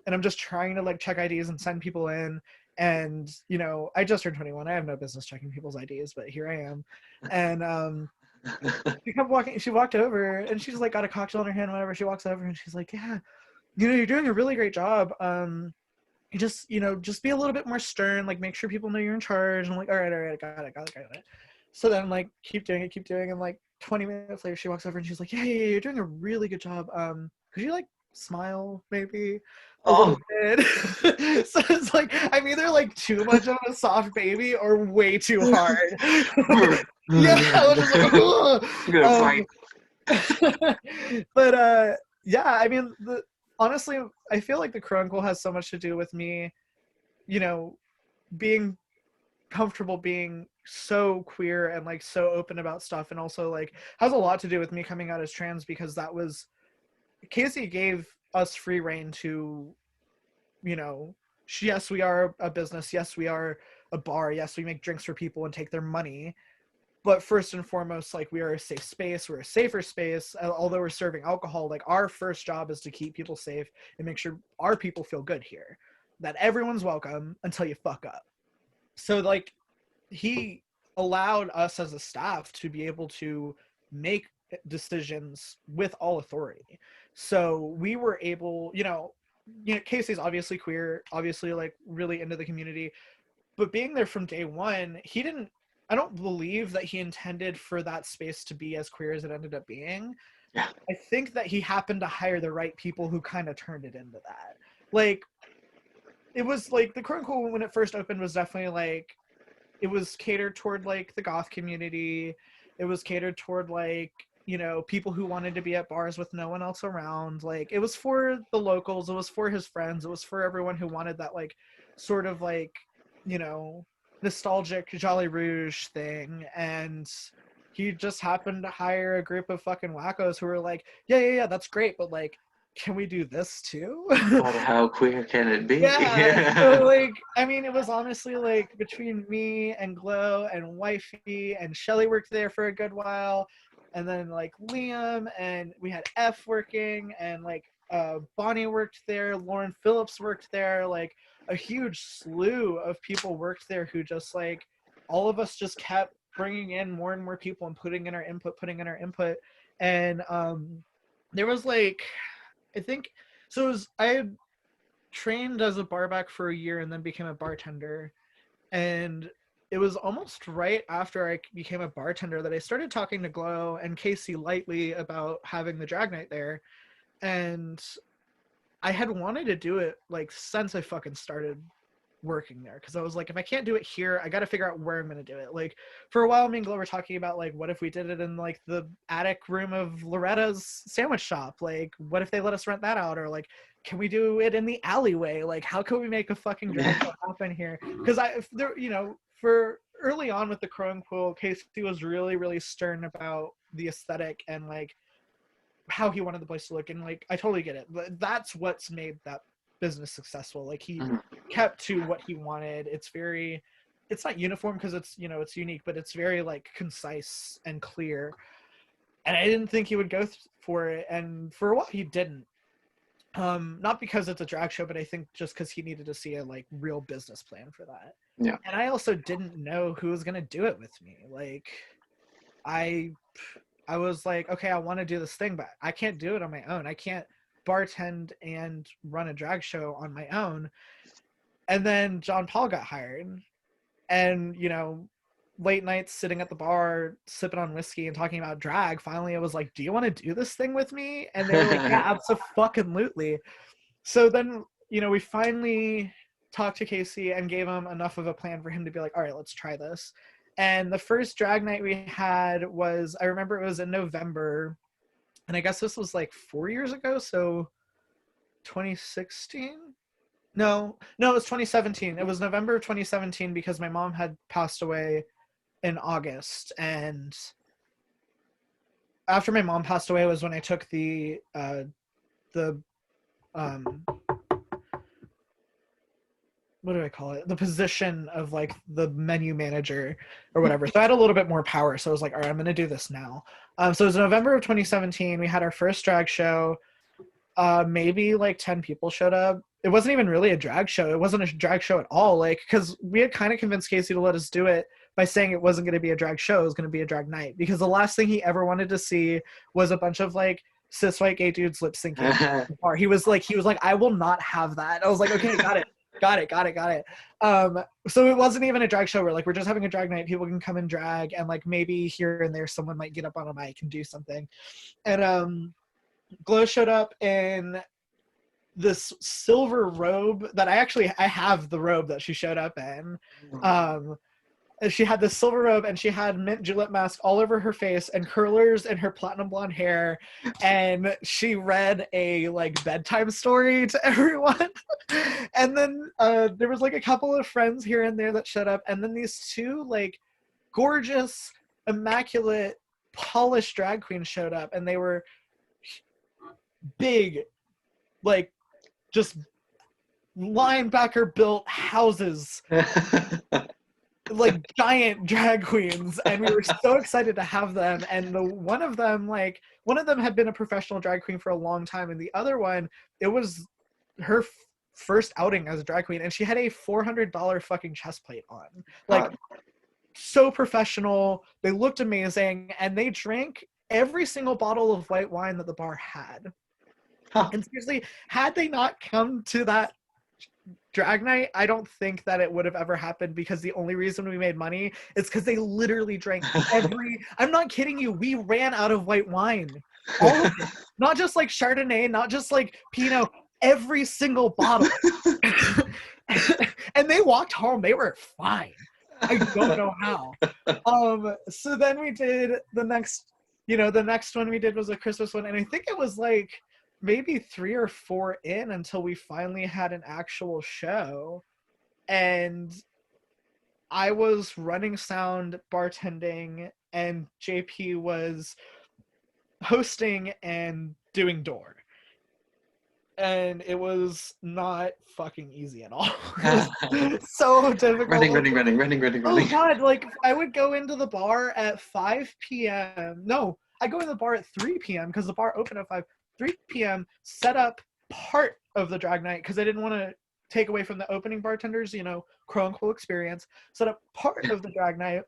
and I'm just trying to like check IDs and send people in. And you know, I just turned 21. I have no business checking people's IDs, but here I am. And she walked over, and she's like got a cocktail in her hand. Whatever. She walks over, and she's like, "Yeah, you know, you're doing a really great job. You just, you know, just be a little bit more stern, like make sure people know you're in charge." And I'm like, all right, got it. So then like keep doing it. And like 20 minutes later, she walks over and she's like, yeah, you're doing a really good job. Could you like smile maybe a little bit? So it's like, I'm either like too much of a soft baby or way too hard. Yeah, I was just like, but yeah, I mean, honestly, I feel like the Crow and Quill has so much to do with me, you know, being comfortable being so queer and like so open about stuff, and also like has a lot to do with me coming out as trans, because that was, Casey gave us free reign to, you know, yes, we are a business, yes, we are a bar, yes, we make drinks for people and take their money, but first and foremost, like, we are a safe space, we're a safer space. Although we're serving alcohol, like, our first job is to keep people safe and make sure our people feel good here, that everyone's welcome until you fuck up. So, like, he allowed us as a staff to be able to make decisions with all authority. So we were able, Casey's obviously queer, obviously, like, really into the community, but being there from day one, I don't believe that he intended for that space to be as queer as it ended up being. Yeah. I think that he happened to hire the right people who kind of turned it into that. Like, it was like the Crow and Cool when it first opened was definitely like, it was catered toward like the goth community. It was catered toward like, people who wanted to be at bars with no one else around. Like, it was for the locals, it was for his friends, it was for everyone who wanted that, like, sort of like, nostalgic Jolly Rouge thing. And he just happened to hire a group of fucking wackos who were like, yeah, that's great, but like, can we do this too? But how queer can it be? Yeah. So, like, I mean, it was honestly like between me and Glow and Wifey and Shelly worked there for a good while, and then like Liam, and we had F working, and like Bonnie worked there, Lauren Phillips worked there, like a huge slew of people worked there who just like, all of us just kept bringing in more and more people and putting in our input. And there was like, I think, so it was, I had trained as a barback for a year and then became a bartender. And it was almost right after I became a bartender that I started talking to Glow and Casey lightly about having the drag night there. And I had wanted to do it like since I fucking started working there, because I was like, if I can't do it here, I got to figure out where I'm going to do it. Like, for a while, me and Glow were talking about like, what if we did it in like the attic room of Loretta's sandwich shop? Like, what if they let us rent that out? Or like, can we do it in the alleyway? Like, how can we make a fucking drag show happen here? Because for early on with the Crow and Quill, Casey was really, really stern about the aesthetic and like how he wanted the place to look. And like, I totally get it. But that's what's made that business successful. Like, he kept to what he wanted. It's not uniform because it's it's unique, but it's very like concise and clear. And I didn't think he would go for it, and for a while he didn't. Not because it's a drag show, but I think just because he needed to see a like real business plan for that. Yeah. And I also didn't know who was gonna do it with me. Like, I was like, okay, I want to do this thing, but I can't do it on my own. I can't bartend and run a drag show on my own. And then John Paul got hired, and late nights sitting at the bar sipping on whiskey and talking about drag, finally I was like, do you want to do this thing with me? And they were like, yeah, absolutely. So then we finally talked to Casey and gave him enough of a plan for him to be like, all right, let's try this. And the first drag night we had was, I remember it was in November, and I guess this was like 4 years ago, so 2016? No, it was 2017. It was November of 2017 because my mom had passed away in August. And after my mom passed away was when I took the what do I call it? The position of like the menu manager or whatever. So I had a little bit more power. So I was like, all right, I'm going to do this now. So it was November of 2017. We had our first drag show. Maybe like 10 people showed up. It wasn't even really a drag show. It wasn't a drag show at all. Like, because we had kind of convinced Casey to let us do it by saying it wasn't going to be a drag show. It was going to be a drag night. Because the last thing he ever wanted to see was a bunch of like cis white gay dudes lip syncing. He was like, I will not have that. I was like, okay, got it. So it wasn't even a drag show. We're just having a drag night. People can come and drag, and like maybe here and there someone might get up on a mic and do something. And Glow showed up in this silver robe that I have the robe that she showed up in. And she had this silver robe, and she had mint julep mask all over her face and curlers in her platinum blonde hair, and she read a like bedtime story to everyone. And then there was like a couple of friends here and there that showed up, and then these two like gorgeous, immaculate, polished drag queens showed up, and they were big, like just linebacker built houses. like giant drag queens, and we were so excited to have them. And one of them had been a professional drag queen for a long time, and the other one, it was her first outing as a drag queen, and she had a $400 fucking chest plate on, like so professional. They looked amazing, and they drank every single bottle of white wine that the bar had. And seriously, had they not come to that drag night, I don't think that it would have ever happened, because the only reason we made money is because they literally drank I'm not kidding you, we ran out of white wine. All of it. Not just like Chardonnay, not just like Pinot, every single bottle. And they walked home, they were fine. I don't know how. So then we did the next one we did was a Christmas one, and I think it was like maybe 3 or 4 in until we finally had an actual show. And I was running sound, bartending, and JP was hosting and doing door. And it was not fucking easy at all. So difficult. Running. Oh god, like I would go into the bar at 5 p.m. No, I go into the bar at 3 p.m. because the bar opened at 3 p.m. set up part of the drag night because I didn't want to take away from the opening bartenders, quote unquote experience, set up part of the drag night,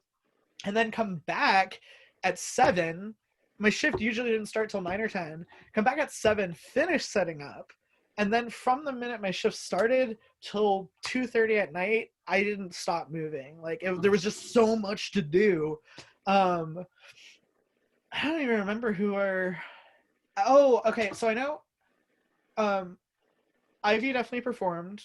and then come back at 7. My shift usually didn't start till 9 or 10. Come back at 7, finish setting up, and then from the minute my shift started till 2:30 at night, I didn't stop moving. Like there was just so much to do. I don't even remember who our. Oh, okay. So I know Ivy definitely performed.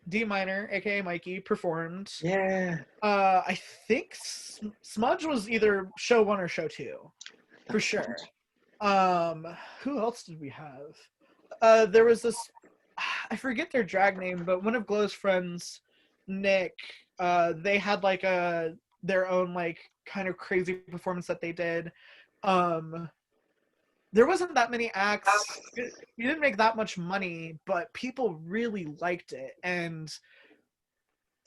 D Minor, aka Mikey, performed. Yeah. I think Smudge was either show 1 or show 2, for sure. Who else did we have? There was this, I forget their drag name, but one of Glow's friends, Nick, they had like their own like kind of crazy performance that they did. There wasn't that many acts. You didn't make that much money, but people really liked it. And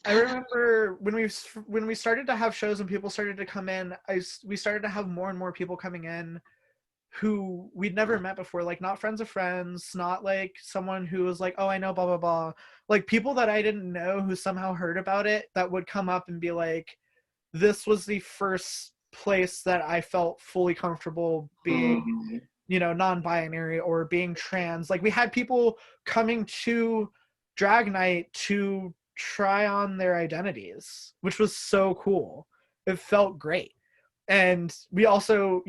I remember when we started to have shows and people started to come in, we started to have more and more people coming in who we'd never met before, like not friends of friends, not like someone who was like, oh, I know blah blah blah, like people that I didn't know who somehow heard about it, that would come up and be like, this was the first place that I felt fully comfortable being non-binary or being trans. Like we had people coming to drag night to try on their identities, which was so cool. It felt great. And we also,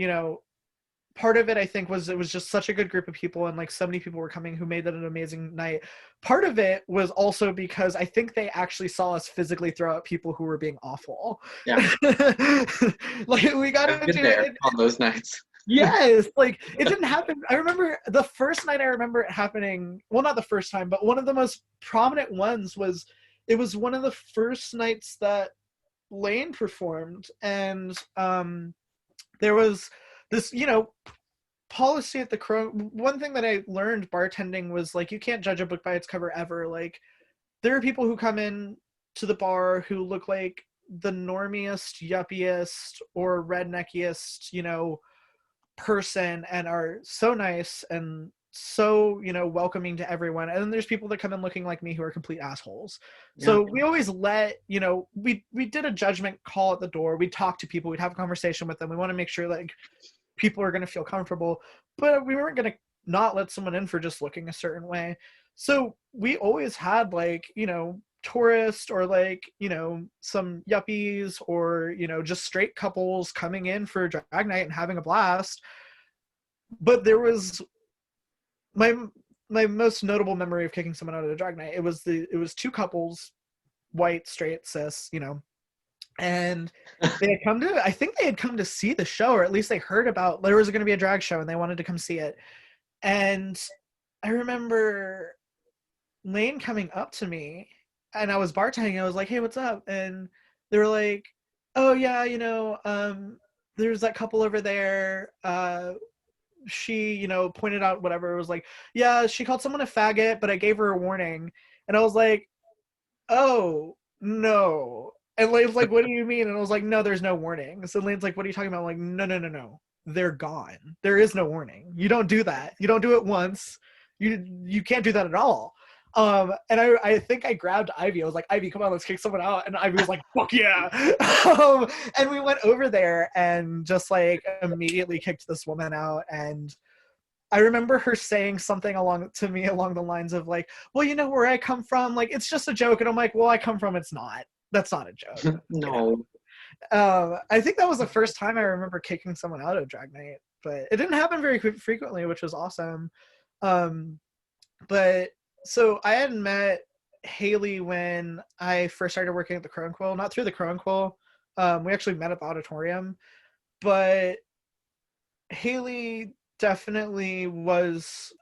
part of it, I think, was it was just such a good group of people, and like so many people were coming who made that an amazing night. Part of it was also because I think they actually saw us physically throw out people who were being awful. Yeah. Like we got into it on those nights. Yes, like it didn't happen. I remember the first night I remember it happening. Well, not the first time, but one of the most prominent ones was, it was one of the first nights that Lane performed, and there was this, policy at the one thing that I learned bartending was like, you can't judge a book by its cover ever. Like there are people who come in to the bar who look like the normiest, yuppiest, or redneckiest, person, and are so nice and so welcoming to everyone. And then there's people that come in looking like me who are complete assholes. So we always let we did a judgment call at the door. We'd talk to people, we'd have a conversation with them. We want to make sure like people are going to feel comfortable, but we weren't going to not let someone in for just looking a certain way. So we always had like tourists or like some yuppies or just straight couples coming in for drag night and having a blast. But there was my most notable memory of kicking someone out at a drag night. It was 2 couples, white, straight, cis, and they had come to, I think they had come to see the show, or at least they heard about there was going to be a drag show and they wanted to come see it. And I remember Lane coming up to me, and I was bartending. I was like, hey, what's up? And they were like, oh yeah, there's that couple over there. She, pointed out whatever. It was like, yeah, she called someone a faggot, but I gave her a warning. And I was like, oh, no. And Lane's like, what do you mean? And I was like, no, there's no warning. So Lane's like, what are you talking about? I'm like, no, no, no, no. They're gone. There is no warning. You don't do that. You don't do it once. You can't do that at all. And I think I grabbed Ivy. I was like, Ivy, come on, let's kick someone out. And Ivy was like, fuck yeah. And we went over there and just like immediately kicked this woman out. And I remember her saying something to me along the lines of like, well, you know where I come from? Like, it's just a joke. And I'm like, well, I come from, it's not. That's not a joke. No. I think that was the first time I remember kicking someone out of drag night, but it didn't happen very frequently, which was awesome. But so I had met Haley when I first started working at the Crow and Quill, not through the Crow and Quill. We actually met at the auditorium, but Haley definitely was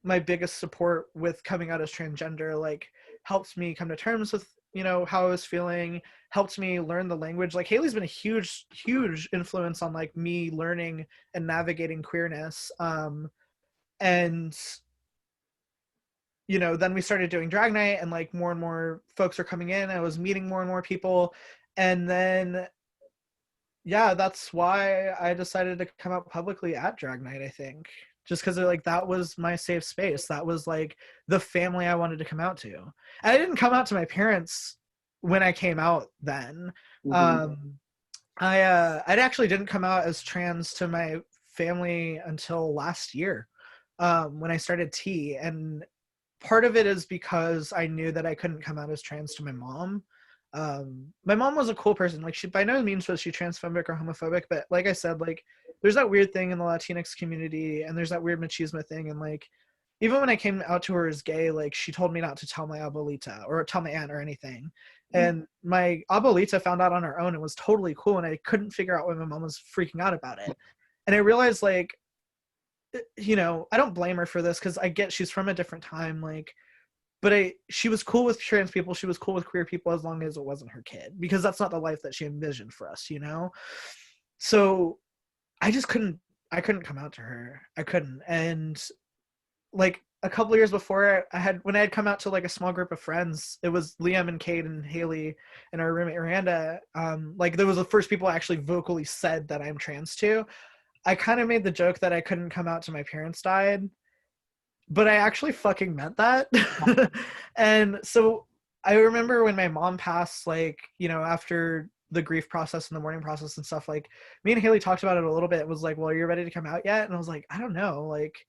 my biggest support with coming out as transgender. Like, helped me come to terms with, you know, how I was feeling, helped me learn the language. Like, Haley's been a huge influence on like me learning and navigating queerness. And you know, then we started doing drag night and like more and more folks are coming in. I was meeting more and more people. And then yeah, that's why I decided to come out publicly at drag night, I think. Just because like that was my safe space. That was like the family I wanted to come out to. And I didn't come out to my parents when I came out then. I actually didn't come out as trans to my family until last year, when I started T. And part of it is because I knew that I couldn't come out as trans to my mom. My mom was a cool person. Like, she by no means was she transphobic or homophobic, but like I said, like there's that weird thing in the Latinx community, and there's that weird machismo thing, and like even when I came out to her as gay, like she told me not to tell my abuelita or tell my aunt or anything. And my abuelita found out on her own and was totally cool, and I couldn't figure out why my mom was freaking out about it. And I realized, like, you know, I don't blame her for this because I get she's from a different time, like, but she was cool with trans people, she was cool with queer people as long as it wasn't her kid, because that's not the life that she envisioned for us, you know. So I couldn't come out to her. I couldn't. And like a couple of years before, when I had come out to like a small group of friends, it was Liam and Kate and Haley and our roommate Miranda. Like, there was the first people I actually vocally said that I'm trans to. I kind of made the joke that I couldn't come out to my parents died, but I actually fucking meant that. And so I remember when my mom passed, like, you know, after the grief process and the mourning process and stuff, like me and Haley talked about it a little bit. It was like, well, are you ready to come out yet? And I was like, I don't know. Like,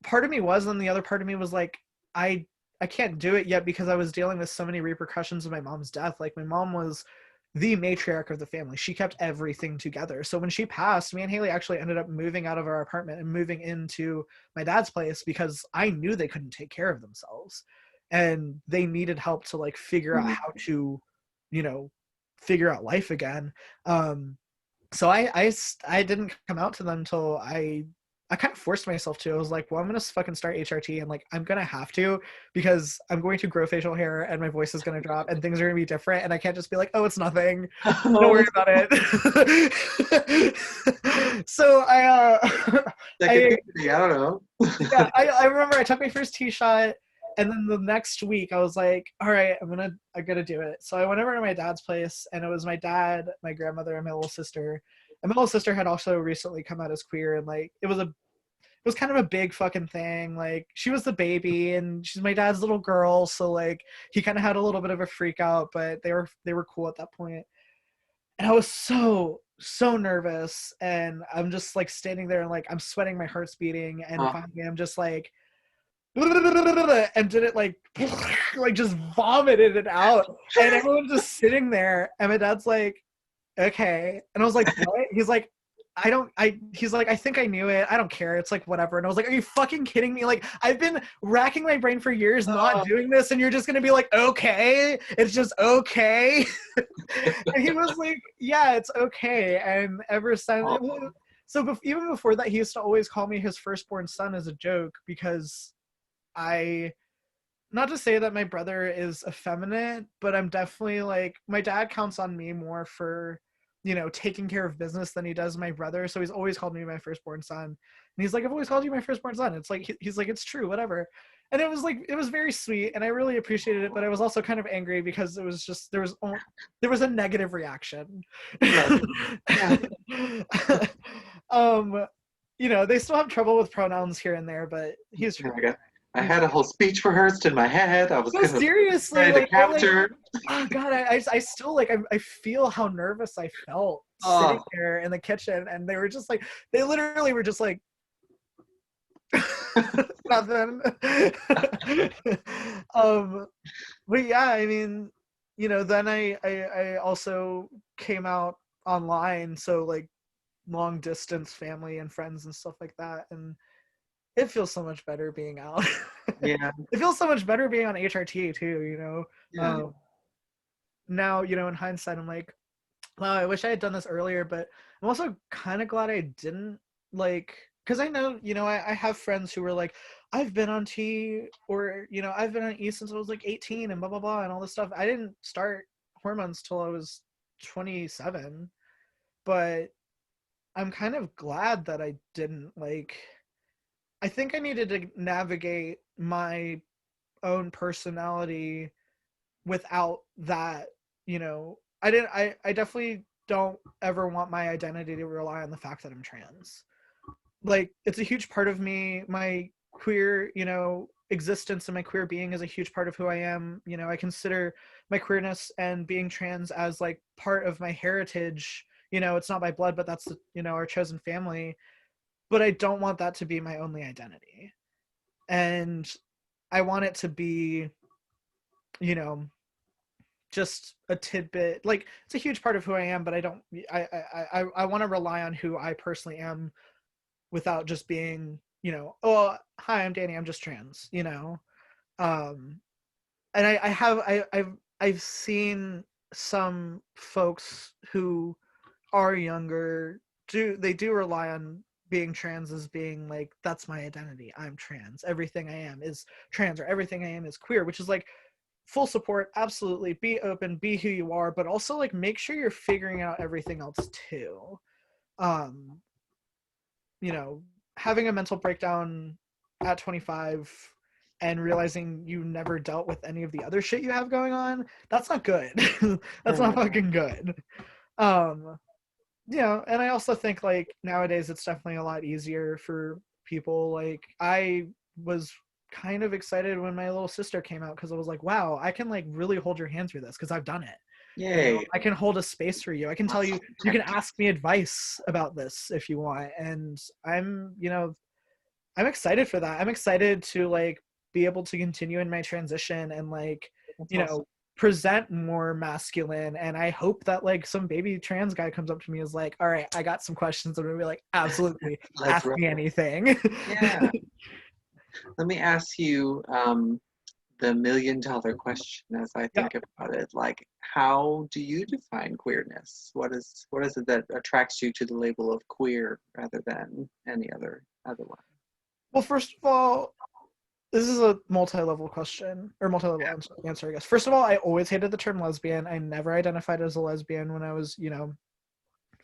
part of me was, and the other part of me was like, I can't do it yet because I was dealing with so many repercussions of my mom's death. Like, my mom was the matriarch of the family. She kept everything together. So when she passed, me and Haley actually ended up moving out of our apartment and moving into my dad's place because I knew they couldn't take care of themselves and they needed help to like figure out how to, you know, figure out life again. So I didn't come out to them until I kind of forced myself to. I was like, well, I'm going to fucking start HRT, and like, I'm going to have to, because I'm going to grow facial hair and my voice is going to drop and things are going to be different. And I can't just be like, oh, it's nothing. Don't worry about it. So I don't know. yeah, I remember I took my first tee shot, and then the next week I was like, all right, I gotta do it. So I went over to my dad's place, and it was my dad, my grandmother, and my little sister. And my little sister had also recently come out as queer, and like it was kind of a big fucking thing. Like, she was the baby and she's my dad's little girl, so like he kind of had a little bit of a freak out, but they were cool at that point. And I was so nervous, and I'm just like standing there and like I'm sweating, my heart's beating, and finally I'm just like and did it like like just vomited it out, and everyone's just sitting there, and my dad's like, okay. And I was like, what? He's like, he's like, I think I knew it. I don't care. It's like, whatever. And I was like, are you fucking kidding me? Like, I've been racking my brain for years not doing this, and you're just going to be like, okay, it's just okay. And he was like, yeah, it's okay. And ever since, even before that, he used to always call me his firstborn son as a joke, because not to say that my brother is effeminate, but I'm definitely like, my dad counts on me more for taking care of business than he does my brother. So he's always called me my firstborn son. And he's like, I've always called you my firstborn son. It's like, he's like, it's true, whatever. And it was very sweet, and I really appreciated it, but I was also kind of angry because it was just, there was a negative reaction. Right. Yeah. They still have trouble with pronouns here and there, but he's I had a whole speech rehearsed in my head. I was no, seriously, ready to capture. Oh God, I still I feel how nervous I felt sitting there in the kitchen, and they literally were just like nothing. But yeah, I mean, then I also came out online, so like long distance family and friends and stuff like that, and it feels so much better being out. Yeah. It feels so much better being on HRT too, Yeah. Now, in hindsight, I'm like, wow, I wish I had done this earlier, but I'm also kind of glad I didn't, because I know, I have friends who were like, I've been on T, or, I've been on E since I was like 18 and blah, blah, blah, and all this stuff. I didn't start hormones till I was 27, but I'm kind of glad that I didn't, I think I needed to navigate my own personality without that, I definitely don't ever want my identity to rely on the fact that I'm trans. Like, it's a huge part of me. My queer, existence and my queer being is a huge part of who I am. I consider my queerness and being trans as like part of my heritage. It's not by blood, but that's, our chosen family. But I don't want that to be my only identity. And I want it to be, just a tidbit. Like, it's a huge part of who I am, but I want to rely on who I personally am without just being, oh, hi, I'm Danny, I'm just trans, and I've seen some folks who are younger do rely on being trans as being like, that's my identity, I'm trans, everything I am is trans, or everything I am is queer, which is like full support, absolutely, be open, be who you are, but also like make sure you're figuring out everything else too. Having a mental breakdown at 25 and realizing you never dealt with any of the other shit you have going on, that's not good. That's not fucking good. And I also think like nowadays it's definitely a lot easier for people. Like, I was kind of excited when my little sister came out, because I was like, wow, I can like really hold your hand through this, because I've done it. Yay. I can hold a space for you. I can tell you, you can ask me advice about this if you want. And I'm excited for that. I'm excited to like be able to continue in my transition and like, Awesome. present more masculine. And I hope that like some baby trans guy comes up to me and is like, all right, I got some questions. I'm gonna be like, absolutely, ask me anything. Yeah. Let me ask you the $1 million question as I think about it. Like, how do you define queerness? What is it that attracts you to the label of queer rather than any other one? Well, first of all, this is a multi-level question, or multi-level answer, I guess. First of all, I always hated the term lesbian. I never identified as a lesbian when I was,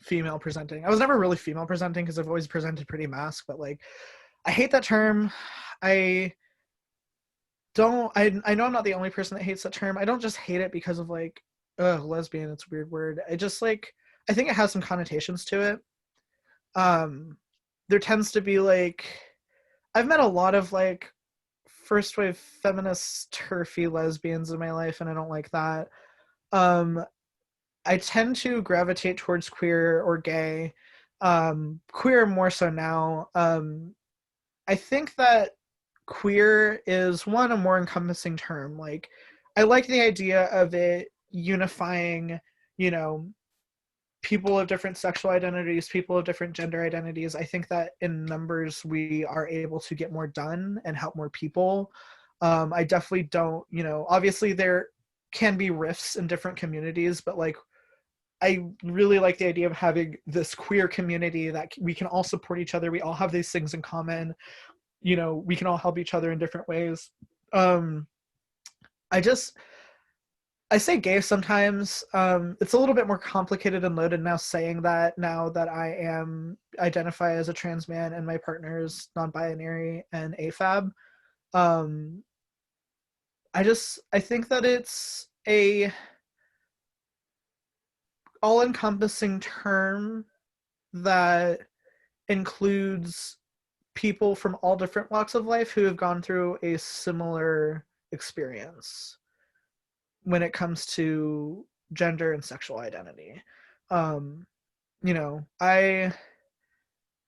female presenting. I was never really female presenting because I've always presented pretty masc, but like, I hate that term. I know I'm not the only person that hates that term. I don't just hate it because of like, lesbian, it's a weird word. I just like, I think it has some connotations to it. There tends to be like, I've met a lot of like first wave feminist turfy lesbians in my life, and I don't like that. I tend to gravitate towards queer or gay. Queer more so now. I think that queer is a more encompassing term. Like, I like the idea of it unifying, people of different sexual identities, people of different gender identities. I think that in numbers we are able to get more done and help more people. I definitely don't, obviously there can be rifts in different communities, but like, I really like the idea of having this queer community that we can all support each other. We all have these things in common. We can all help each other in different ways. I just, I say gay sometimes. It's a little bit more complicated and loaded now saying that now that I am identify as a trans man and my partner is non-binary and AFAB. Um, I think that it's a all-encompassing term that includes people from all different walks of life who have gone through a similar experience when it comes to gender and sexual identity. Um, you know, I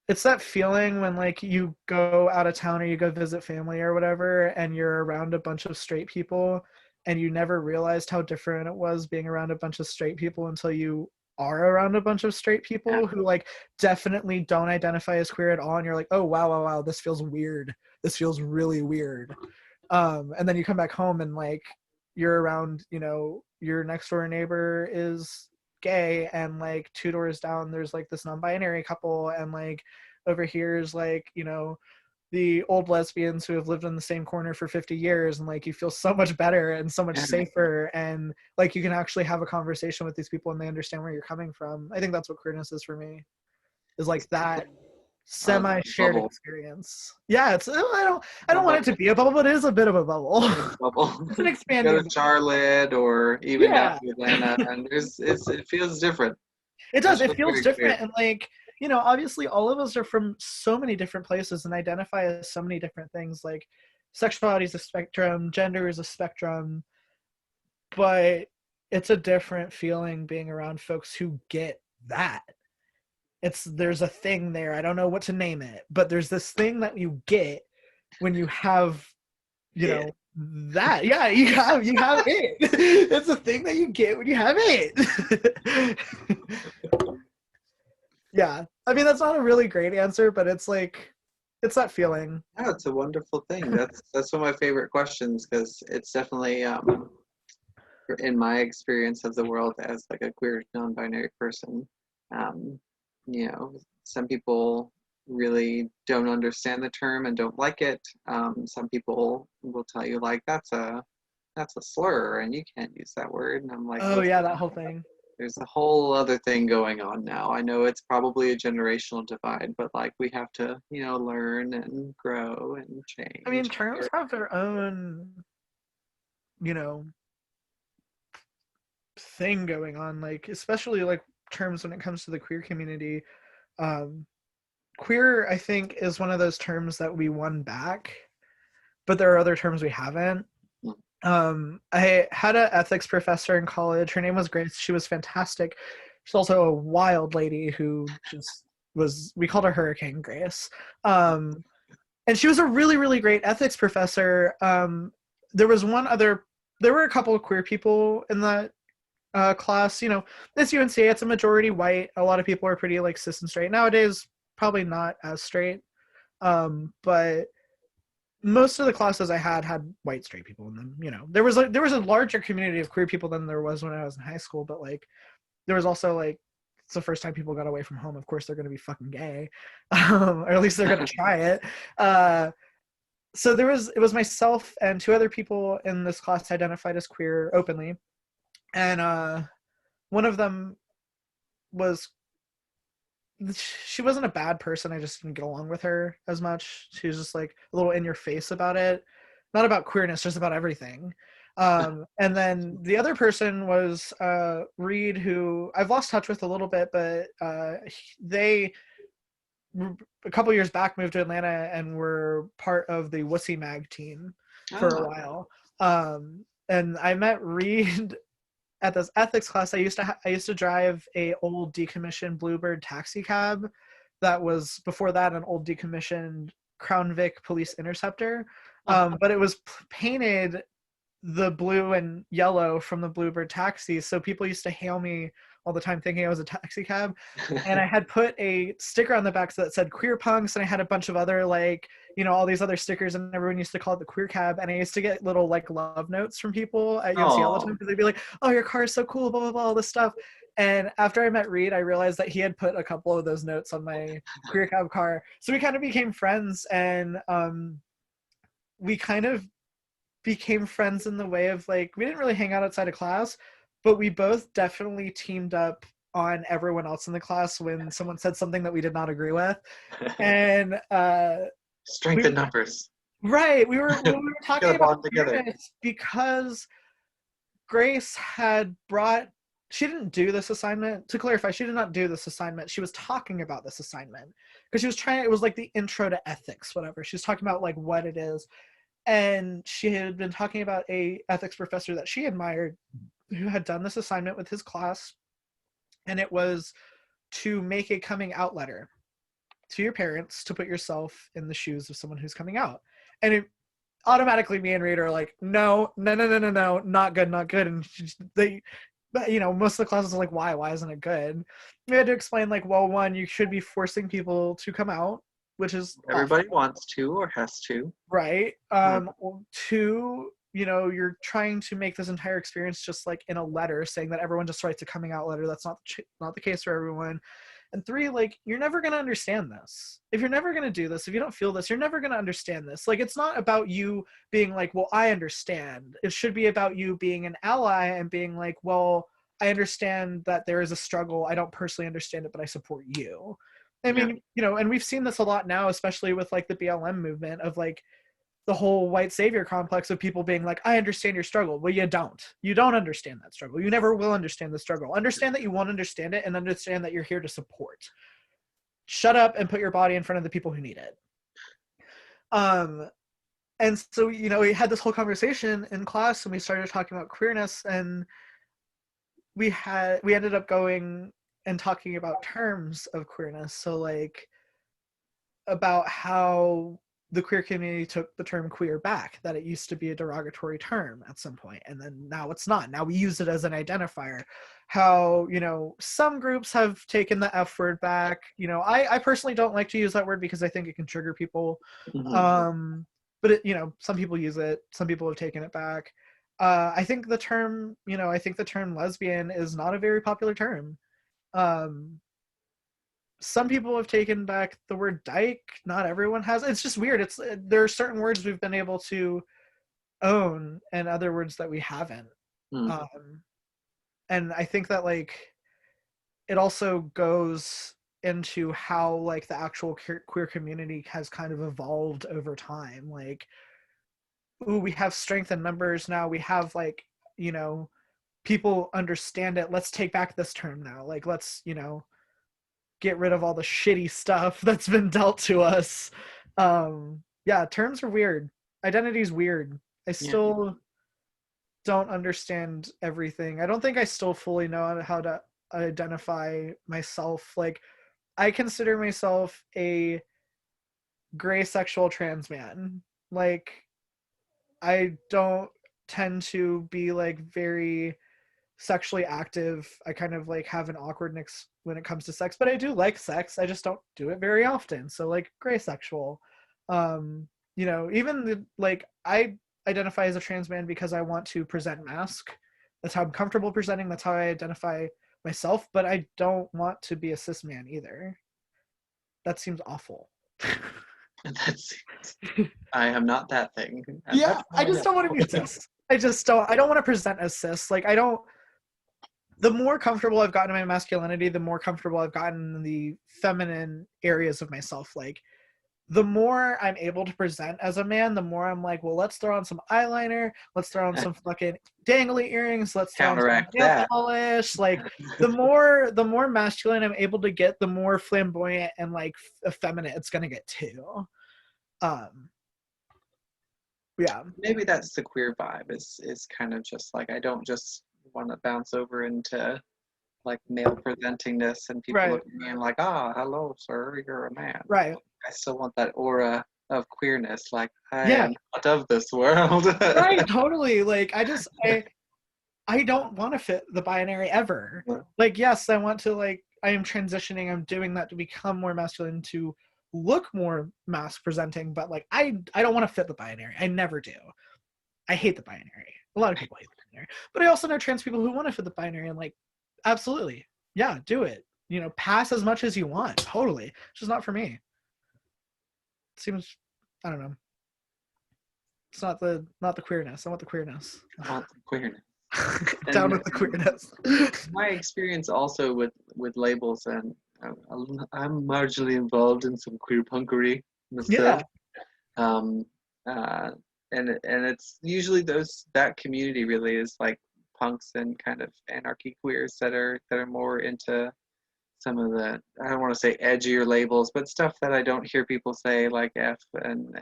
it's that feeling when like you go out of town or you go visit family or whatever and you're around a bunch of straight people and you never realized how different it was being around a bunch of straight people until you are around a bunch of straight Yeah. people who like definitely don't identify as queer at all, and you're like, oh wow, this feels weird, this feels really weird. And then you come back home and like you're around, you know, your next door neighbor is gay, and like two doors down there's like this non-binary couple, and like over here is like, you know, the old lesbians who have lived in the same corner for 50 years, and like you feel so much better and so much safer, and like you can actually have a conversation with these people and they understand where you're coming from. I think that's what queerness is for me, is like that semi-shared Bubble. experience. Yeah, it's I A don't want it to bubble. be a bubble, but it is a bit of a bubble. Bubble. It's an Go expanding to bubble. Charlotte or even down Yeah, to Atlanta, and it feels different. it It does. It feels feels very different, clear. and like, you know, obviously all of us are from so many different places and identify as so many different things. Like sexuality is a spectrum, gender is a spectrum, but it's a different feeling being around folks who get that. There's a thing there. I don't know what to name it, but there's this thing that you get when you have, you Yeah. know, that. Yeah, you have it. It's a thing that you get when you have it. Yeah. I mean, that's not a really great answer, but it's like, it's that feeling. Yeah, it's a wonderful thing. That's one of my favorite questions because it's definitely in my experience of the world as like a queer non-binary person, um, you know, some people really don't understand the term and don't like it. Some people will tell you like that's a slur and you can't use that word. And I'm like, Oh yeah, that listen, whole thing. there's a whole other thing going on now. I know it's probably a generational divide, but like we have to, you know, learn and grow and I mean, change. terms have their own, you know, thing going on, like especially like terms when it comes to the queer community. Um, Queer, I think, is one of those terms that we won back, but there are other terms we haven't. I had an ethics professor in college. Her name was Grace. She was fantastic. She's also a wild lady who just was, we called her Hurricane Grace. Um, and she was a really, really great ethics professor. There was one other, there were a couple of queer people in that class. You know, this UNCA, it's a majority white. A lot of people are pretty like cis and straight. Nowadays, probably not as straight. But most of the classes I had white straight people in them. You know, there was a larger community of queer people than there was when I was in high school, but like there was also like, it's the first time people got away from home. Of course, they're going to be fucking gay, or at least they're going to try it. So it was myself and two other people in this class identified as queer openly, and one of them was, she wasn't a bad person. I just didn't get along with her as much. She was just like a little in your face about it, not about queerness, just about everything. And then the other person was Reed, who I've lost touch with a little bit, but they a couple years back moved to Atlanta and were part of the Wussy Mag team for a Ah, while. And I met Reed at this ethics class. I used to drive a old decommissioned Bluebird taxi cab that was before that an old decommissioned Crown Vic police interceptor, but it was painted the blue and yellow from the Bluebird taxi, so people used to hail me all the time thinking I was a taxi cab. And I had put a sticker on the back that said queer punks, and I had a bunch of other like, you know, all these other stickers, and everyone used to call it the queer cab. And I used to get little like love notes from people at UNC all the time oh, because they'd be like, oh, your car is so cool, blah blah blah, all this stuff. And after I met Reed, I realized that he had put a couple of those notes on my queer cab car, so we kind of became friends. And we kind of became friends in the way of like, we didn't really hang out outside of class, but we both definitely teamed up on everyone else in the class when someone said something that we did not agree with. And Strength in numbers. right, we were talking about together because Grace had brought, she didn't do this assignment. To clarify, she did not do this assignment. She was talking about this assignment because she was trying, it was like the intro to ethics, whatever. She was talking about like what it is. And she had been talking about a ethics professor that she admired who had done this assignment with his class. And it was to make a coming out letter to your parents to put yourself in the shoes of someone who's coming out. And it, automatically me and Rita are like, no, not good. And they, you know, most of the classes are like, why isn't it good? We had to explain like, well, one, you should be forcing people to come out, which is everybody awful. wants to or has to, right? Two, you know, you're trying to make this entire experience just like in a letter saying that everyone just writes a coming out letter. That's not the case for everyone. And three, like, you're never going to understand this. If you're never going to do this, if you don't feel this, you're never going to understand this. Like, it's not about you being like, well, I understand. It should be about you being an ally and being like, well, I understand that there is a struggle. I don't personally understand it, but I support you. I mean, you know, and we've seen this a lot now, especially with like the BLM movement of like the whole white savior complex of people being like, I understand your struggle. Well, you don't understand that struggle. You never will understand the struggle. Understand that you won't understand it, and understand that you're here to support. Shut up and put your body in front of the people who need it. And so, you know, we had this whole conversation in class and we started talking about queerness, and we ended up going and talking about terms of queerness. So like about how the queer community took the term queer back, that it used to be a derogatory term at some point, and then now it's not. Now we use it as an identifier. How, you know, some groups have taken the F word back. You know, I personally don't like to use that word because I think it can trigger people. Mm-hmm. But it, you know, some people use it, some people have taken it back. I think the term, you know, I think the term lesbian is not a very popular term. Some people have taken back the word dyke. Not everyone has. It's just weird. There are certain words we've been able to own and other words that we haven't. And I think that like it also goes into how like the actual queer community has kind of evolved over time. Like, ooh, we have strength in numbers now. We have like, you know, people understand it. Let's take back this term now. Like, let's, you know, get rid of all the shitty stuff that's been dealt to us. Yeah, terms are weird. Identity's weird. I still don't understand everything. I don't think I still fully know how to identify myself. Like, I consider myself a gray sexual trans man. Like, I don't tend to be like very sexually active. I kind of like have an awkwardness when it comes to sex, but I do like sex. I just don't do it very often. So like gray sexual. You know, even like I identify as a trans man because I want to present masc. That's how I'm comfortable presenting. That's how I identify myself, but I don't want to be a cis man either. That seems awful. I am not that thing. Yeah, I just don't want to be cis. I don't want to present as cis. Like, I don't, the more comfortable I've gotten in my masculinity, the more comfortable I've gotten in the feminine areas of myself. Like, the more I'm able to present as a man, the more I'm like, well, let's throw on some eyeliner, let's throw on some fucking dangly earrings, let's throw on some nail polish. Like, the more masculine I'm able to get, the more flamboyant and like effeminate it's gonna get too. Yeah. Maybe that's the queer vibe. Is kind of just like, I don't just want to bounce over into like male presentingness and people look at me and like, ah, hello, sir, you're a man. Right. I still want that aura of queerness. Like, I am not of this world. Right, totally. Like, I don't want to fit the binary ever. Yeah. Like, yes, I want to, like, I am transitioning. I'm doing that to become more masculine, to look more masc presenting, but like, I don't want to fit the binary. I never do. I hate the binary. A lot of people hate the binary. But I also know trans people who want to fit the binary, and like, absolutely. Yeah, do it. You know, pass as much as you want. Totally. It's just not for me. It seems, I don't know. It's not the queerness. I want the queerness. I want the queerness. Down And with the queerness. my experience also with labels, and I'm marginally involved in some queer punkery myself. Yeah. Um, uh, and it's usually that community really is like punks and kind of anarchy queers that are more into some of the, I don't want to say edgier labels, but stuff that I don't hear people say, like F and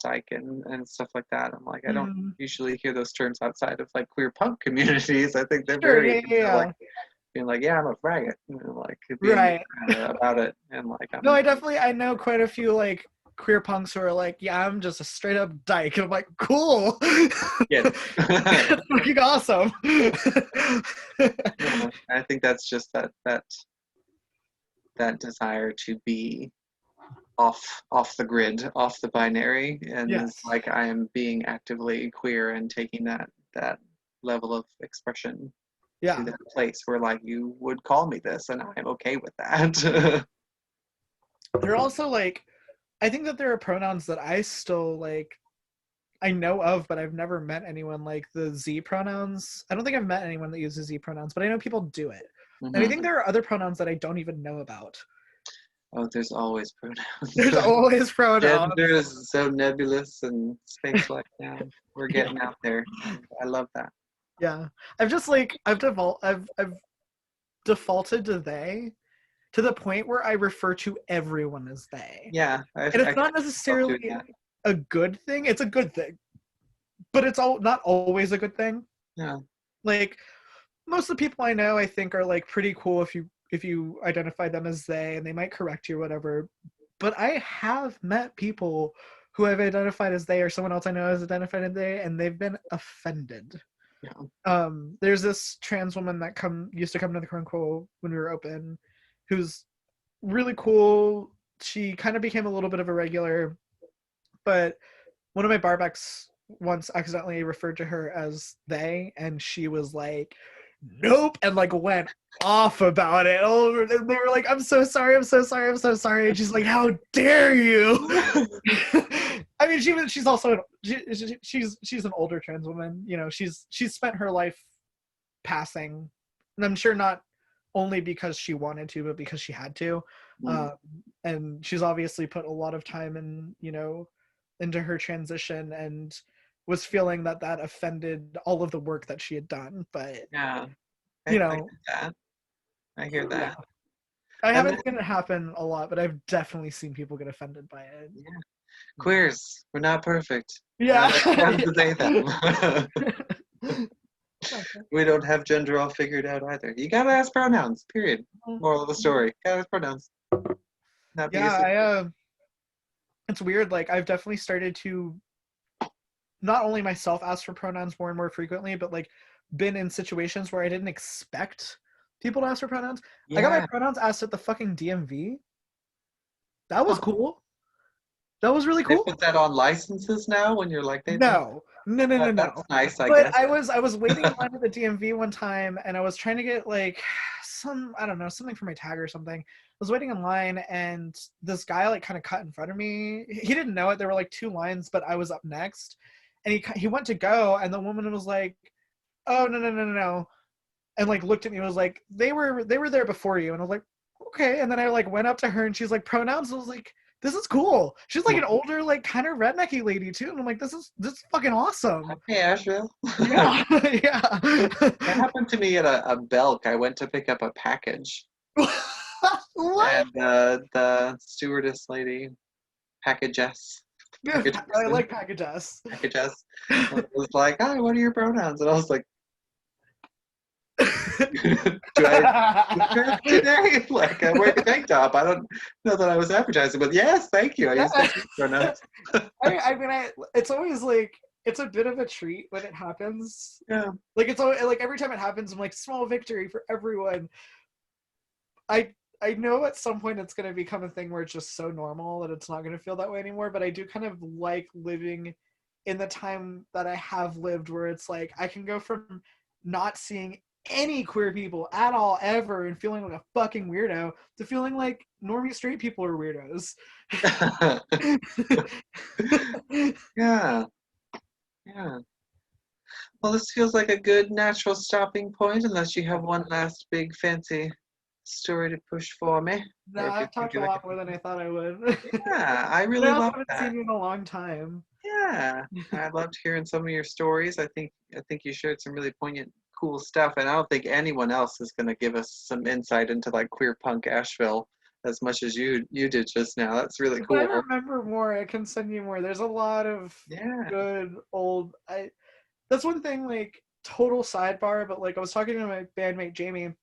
dyke and stuff like that. I'm like, I don't Mm, usually hear those terms outside of like queer punk communities. I think they're sure. very Yeah. Yeah. into, like Yeah. being like, yeah, I'm a faggot, like being Right. about it, and like No, I'm I know quite a few like queer punks who are like, yeah, I'm just a straight up dyke. And I'm like, cool. yeah. That's fucking awesome. Yeah, I think that's just that desire to be off the grid, off the binary, and it's Yes. like I am being actively queer and taking that level of expression to Yeah. that place where like you would call me this, and I'm okay with that. They're also like, I think that there are pronouns that I still like, I know of, but I've never met anyone like the Z pronouns. I don't think I've met anyone that uses Z pronouns, but I know people do it. And I think Mhm. there are other pronouns that I don't even know about. Oh, there's always pronouns. There's always pronouns. Gender is so nebulous and space-like now. We're getting out there, and I love that. Yeah. I've just like I've defaulted to they to the point where I refer to everyone as they. Yeah, And I it's not catch myself doing necessarily that. a good thing. It's a good thing. But it's all not always a good thing. Yeah. Like most of the people I know I think are like pretty cool if you identify them as they, and they might correct you or whatever. But I have met people who have identified as they or someone else I know has identified as they, and they've been offended. Yeah. There's this trans woman that used to come to the Chronicle when we were open, who's really cool. She kind of became a little bit of a regular, but one of my barbacks once accidentally referred to her as they, and she was like, nope, and like went off about it. Oh, and they were like, I'm so sorry, I'm so sorry, I'm so sorry. And she's like, how dare you? I mean, she's also she's an older trans woman. You know, she's spent her life passing, and I'm sure not only because she wanted to, but because she had to. Mm. And she's obviously put a lot of time into her transition, and was feeling that offended all of the work that she had done. But Yeah. I you get know, that. I hear yeah, that. I And haven't then, seen it happen a lot, but I've definitely seen people get offended by it. yeah, queers, we're not perfect. Yeah. That's the day them. Yeah. We don't have gender all figured out either. You gotta ask pronouns, period. Moral of the story. Gotta ask pronouns. Not be a Yeah, secret. it's weird. Like I've definitely started to not only myself ask for pronouns more and more frequently, but like been in situations where I didn't expect people to ask for pronouns. I got my Yeah. pronouns asked at the fucking DMV. That was Huh. cool. That was really They cool. put that on licenses now when you're like, they don't. No, no, no, no, That's no. nice, I But guess. I was waiting in line at the DMV one time, and I was trying to get like some, I don't know, something for my tag or something. I was waiting in line, and this guy like kind of cut in front of me. He didn't know it. There were like two lines, but I was up next, and he went to go, and the woman was like, "Oh, no, no, no, no, no," and like looked at me and was like, they were there before you. And I was like, okay. And then I like went up to her, and she's like, pronouns. And I was like, this is cool. She's like an older, like kind of rednecky lady too. And I'm like, this is fucking awesome. Hey, Asheville. Yeah. Yeah. That happened to me at a Belk. I went to pick up a package, What? and the stewardess lady, packagess, Yeah, package I person, like packages. packagess, was like, "Hi, what are your pronouns?" And I was like, "Do I dress today? Like, I'm wearing a tank top. I don't know that I was advertising, but yes, thank you. I use Yeah. the pronouns." I mean, it's always like it's a bit of a treat when it happens. Yeah. Like it's always, like every time it happens, I'm like small victory for everyone. I know at some point it's gonna become a thing where it's just so normal that it's not gonna feel that way anymore. But I do kind of like living in the time that I have lived, where it's like I can go from not seeing any queer people at all ever and feeling like a fucking weirdo to feeling like normie straight people are weirdos. Yeah. Yeah. Well, this feels like a good natural stopping point, unless you have one last big fancy story to push for me, No, or if you're I've talked a thinking like lot more than I thought I would. yeah, I But I really also love haven't that. seen you in a long time. Yeah, I loved hearing some of your stories. I think you shared some really poignant, cool stuff, and I don't think anyone else is going to give us some insight into like queer punk Asheville as much as you did just now. That's really If I cool. remember more, I can send you more. There's a lot of Yeah, good old. That's one thing. Like total sidebar, but like I was talking to my bandmate Jamie,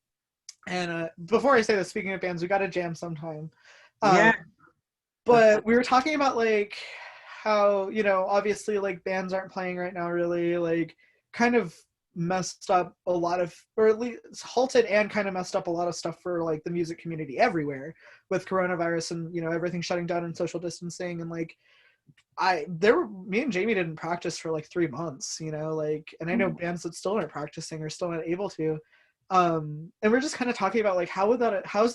and before I say this, speaking of bands, we got to jam sometime. Um, yeah, that's but we were talking about like how obviously like bands aren't playing right now, really like kind of messed up a lot of, or at least halted and kind of messed up a lot of stuff for like the music community everywhere with coronavirus and everything shutting down and social distancing. And like me and Jamie didn't practice for like 3 months, like, and I know bands that still aren't practicing or still not able to. And we're just kind of talking about like how is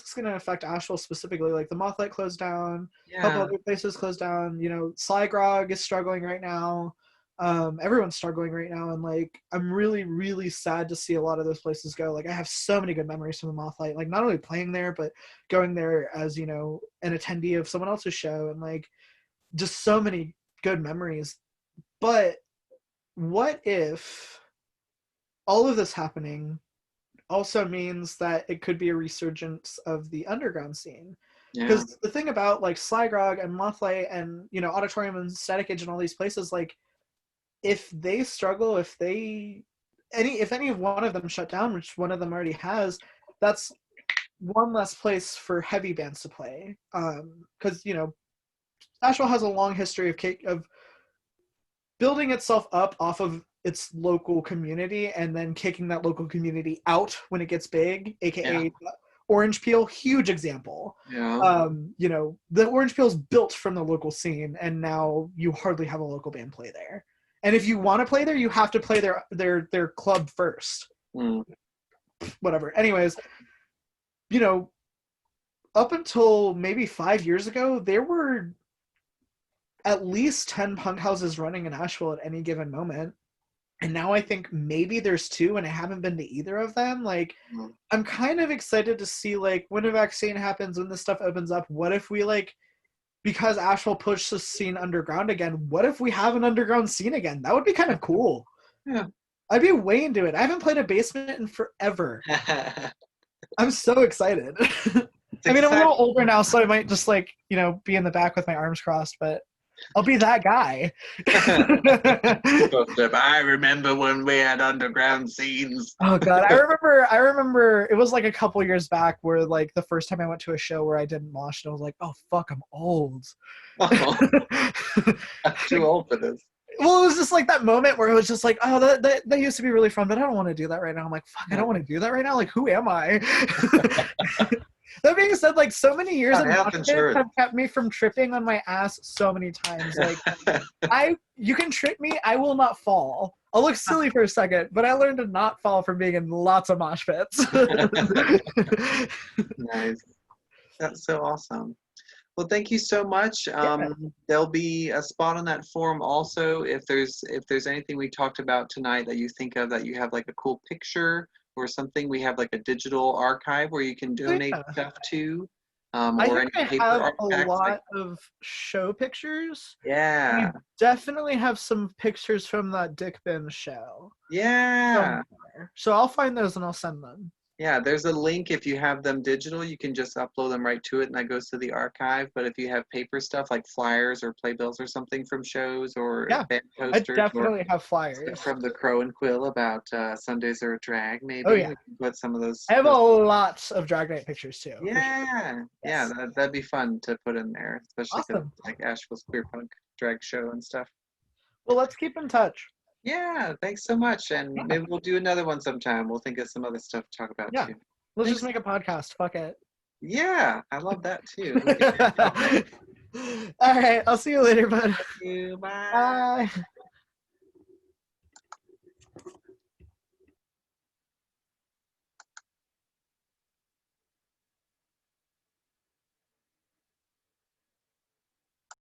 this going to affect Asheville specifically? Like the Mothlight closed down, a couple yeah. other places closed down. Sly Grog is struggling right now. Everyone's struggling right now, and like I'm really, really sad to see a lot of those places go. Like I have so many good memories from the Mothlight, like not only playing there but going there as an attendee of someone else's show, and like just so many good memories. But what if all of this happening also means that it could be a resurgence of the underground scene? Yeah. Because the thing about like Slygrog and Mothlight and Auditorium and Static Age and all these places, like if they struggle, if any of one of them shut down, which one of them already has, that's one less place for heavy bands to play. Because Asheville has a long history of building itself up off of its local community and then kicking that local community out when it gets big, Yeah. aka Orange Peel, huge example. Yeah. The Orange Peel is built from the local scene, and now you hardly have a local band play there. And if you want to play there, you have to play their club first. Mm. Whatever. Anyways, up until maybe 5 years ago, there were at least 10 punk houses running in Asheville at any given moment. And now I think maybe there's 2, and I haven't been to either of them. Like, I'm kind of excited to see, like, when a vaccine happens, when this stuff opens up, what if we, like, because Asheville pushed the scene underground again, what if we have an underground scene again? That would be kind of cool. Yeah. I'd be way into it. I haven't played a basement in forever. I'm so excited. I mean, I'm a little older now, so I might just, like, be in the back with my arms crossed, but I'll be that guy. I remember when we had underground scenes. Oh god, I remember it was like a couple years back where like the first time I went to a show where I didn't mosh and I was like, oh fuck, I'm old. Oh, I'm too old for this. Well, it was just like that moment where it was just like, oh, that used to be really fun, but I don't want to do that right now. I'm like, fuck, I don't want to do that right now. Like, who am I? That being said, like so many years in mosh pits have kept me from tripping on my ass so many times. Like you can trip me, I will not fall. I'll look silly for a second, but I learned to not fall from being in lots of mosh pits. Nice. That's so awesome. Well, thank you so much. There'll be a spot on that forum also if there's anything we talked about tonight that you think of that you have like a cool picture or something. We have like a digital archive where you can donate stuff to. I or think any I paper have a artifacts, lot of show pictures. Yeah. I definitely have some pictures from that Dick Bin show. Yeah. Somewhere. So I'll find those and I'll send them. Yeah, there's a link. If you have them digital, you can just upload them right to it and that goes to the archive. But if you have paper stuff like flyers or playbills or something from shows or band posters, I definitely have flyers from the Crow and Quill about Sundays are a drag, maybe. Oh yeah, we can put some of those. I have a lot of drag night pictures too. Yeah, sure. Yeah, that'd be fun to put in there, especially awesome. Like Asheville's queer punk drag show and stuff. Well, let's keep in touch. Yeah, thanks so much, and maybe we'll do another one sometime. We'll think of some other stuff to talk about too. Let's just make a podcast. Fuck it. Yeah, I love that too. All right, I'll see you later, bud. Thank you. Bye. Bye.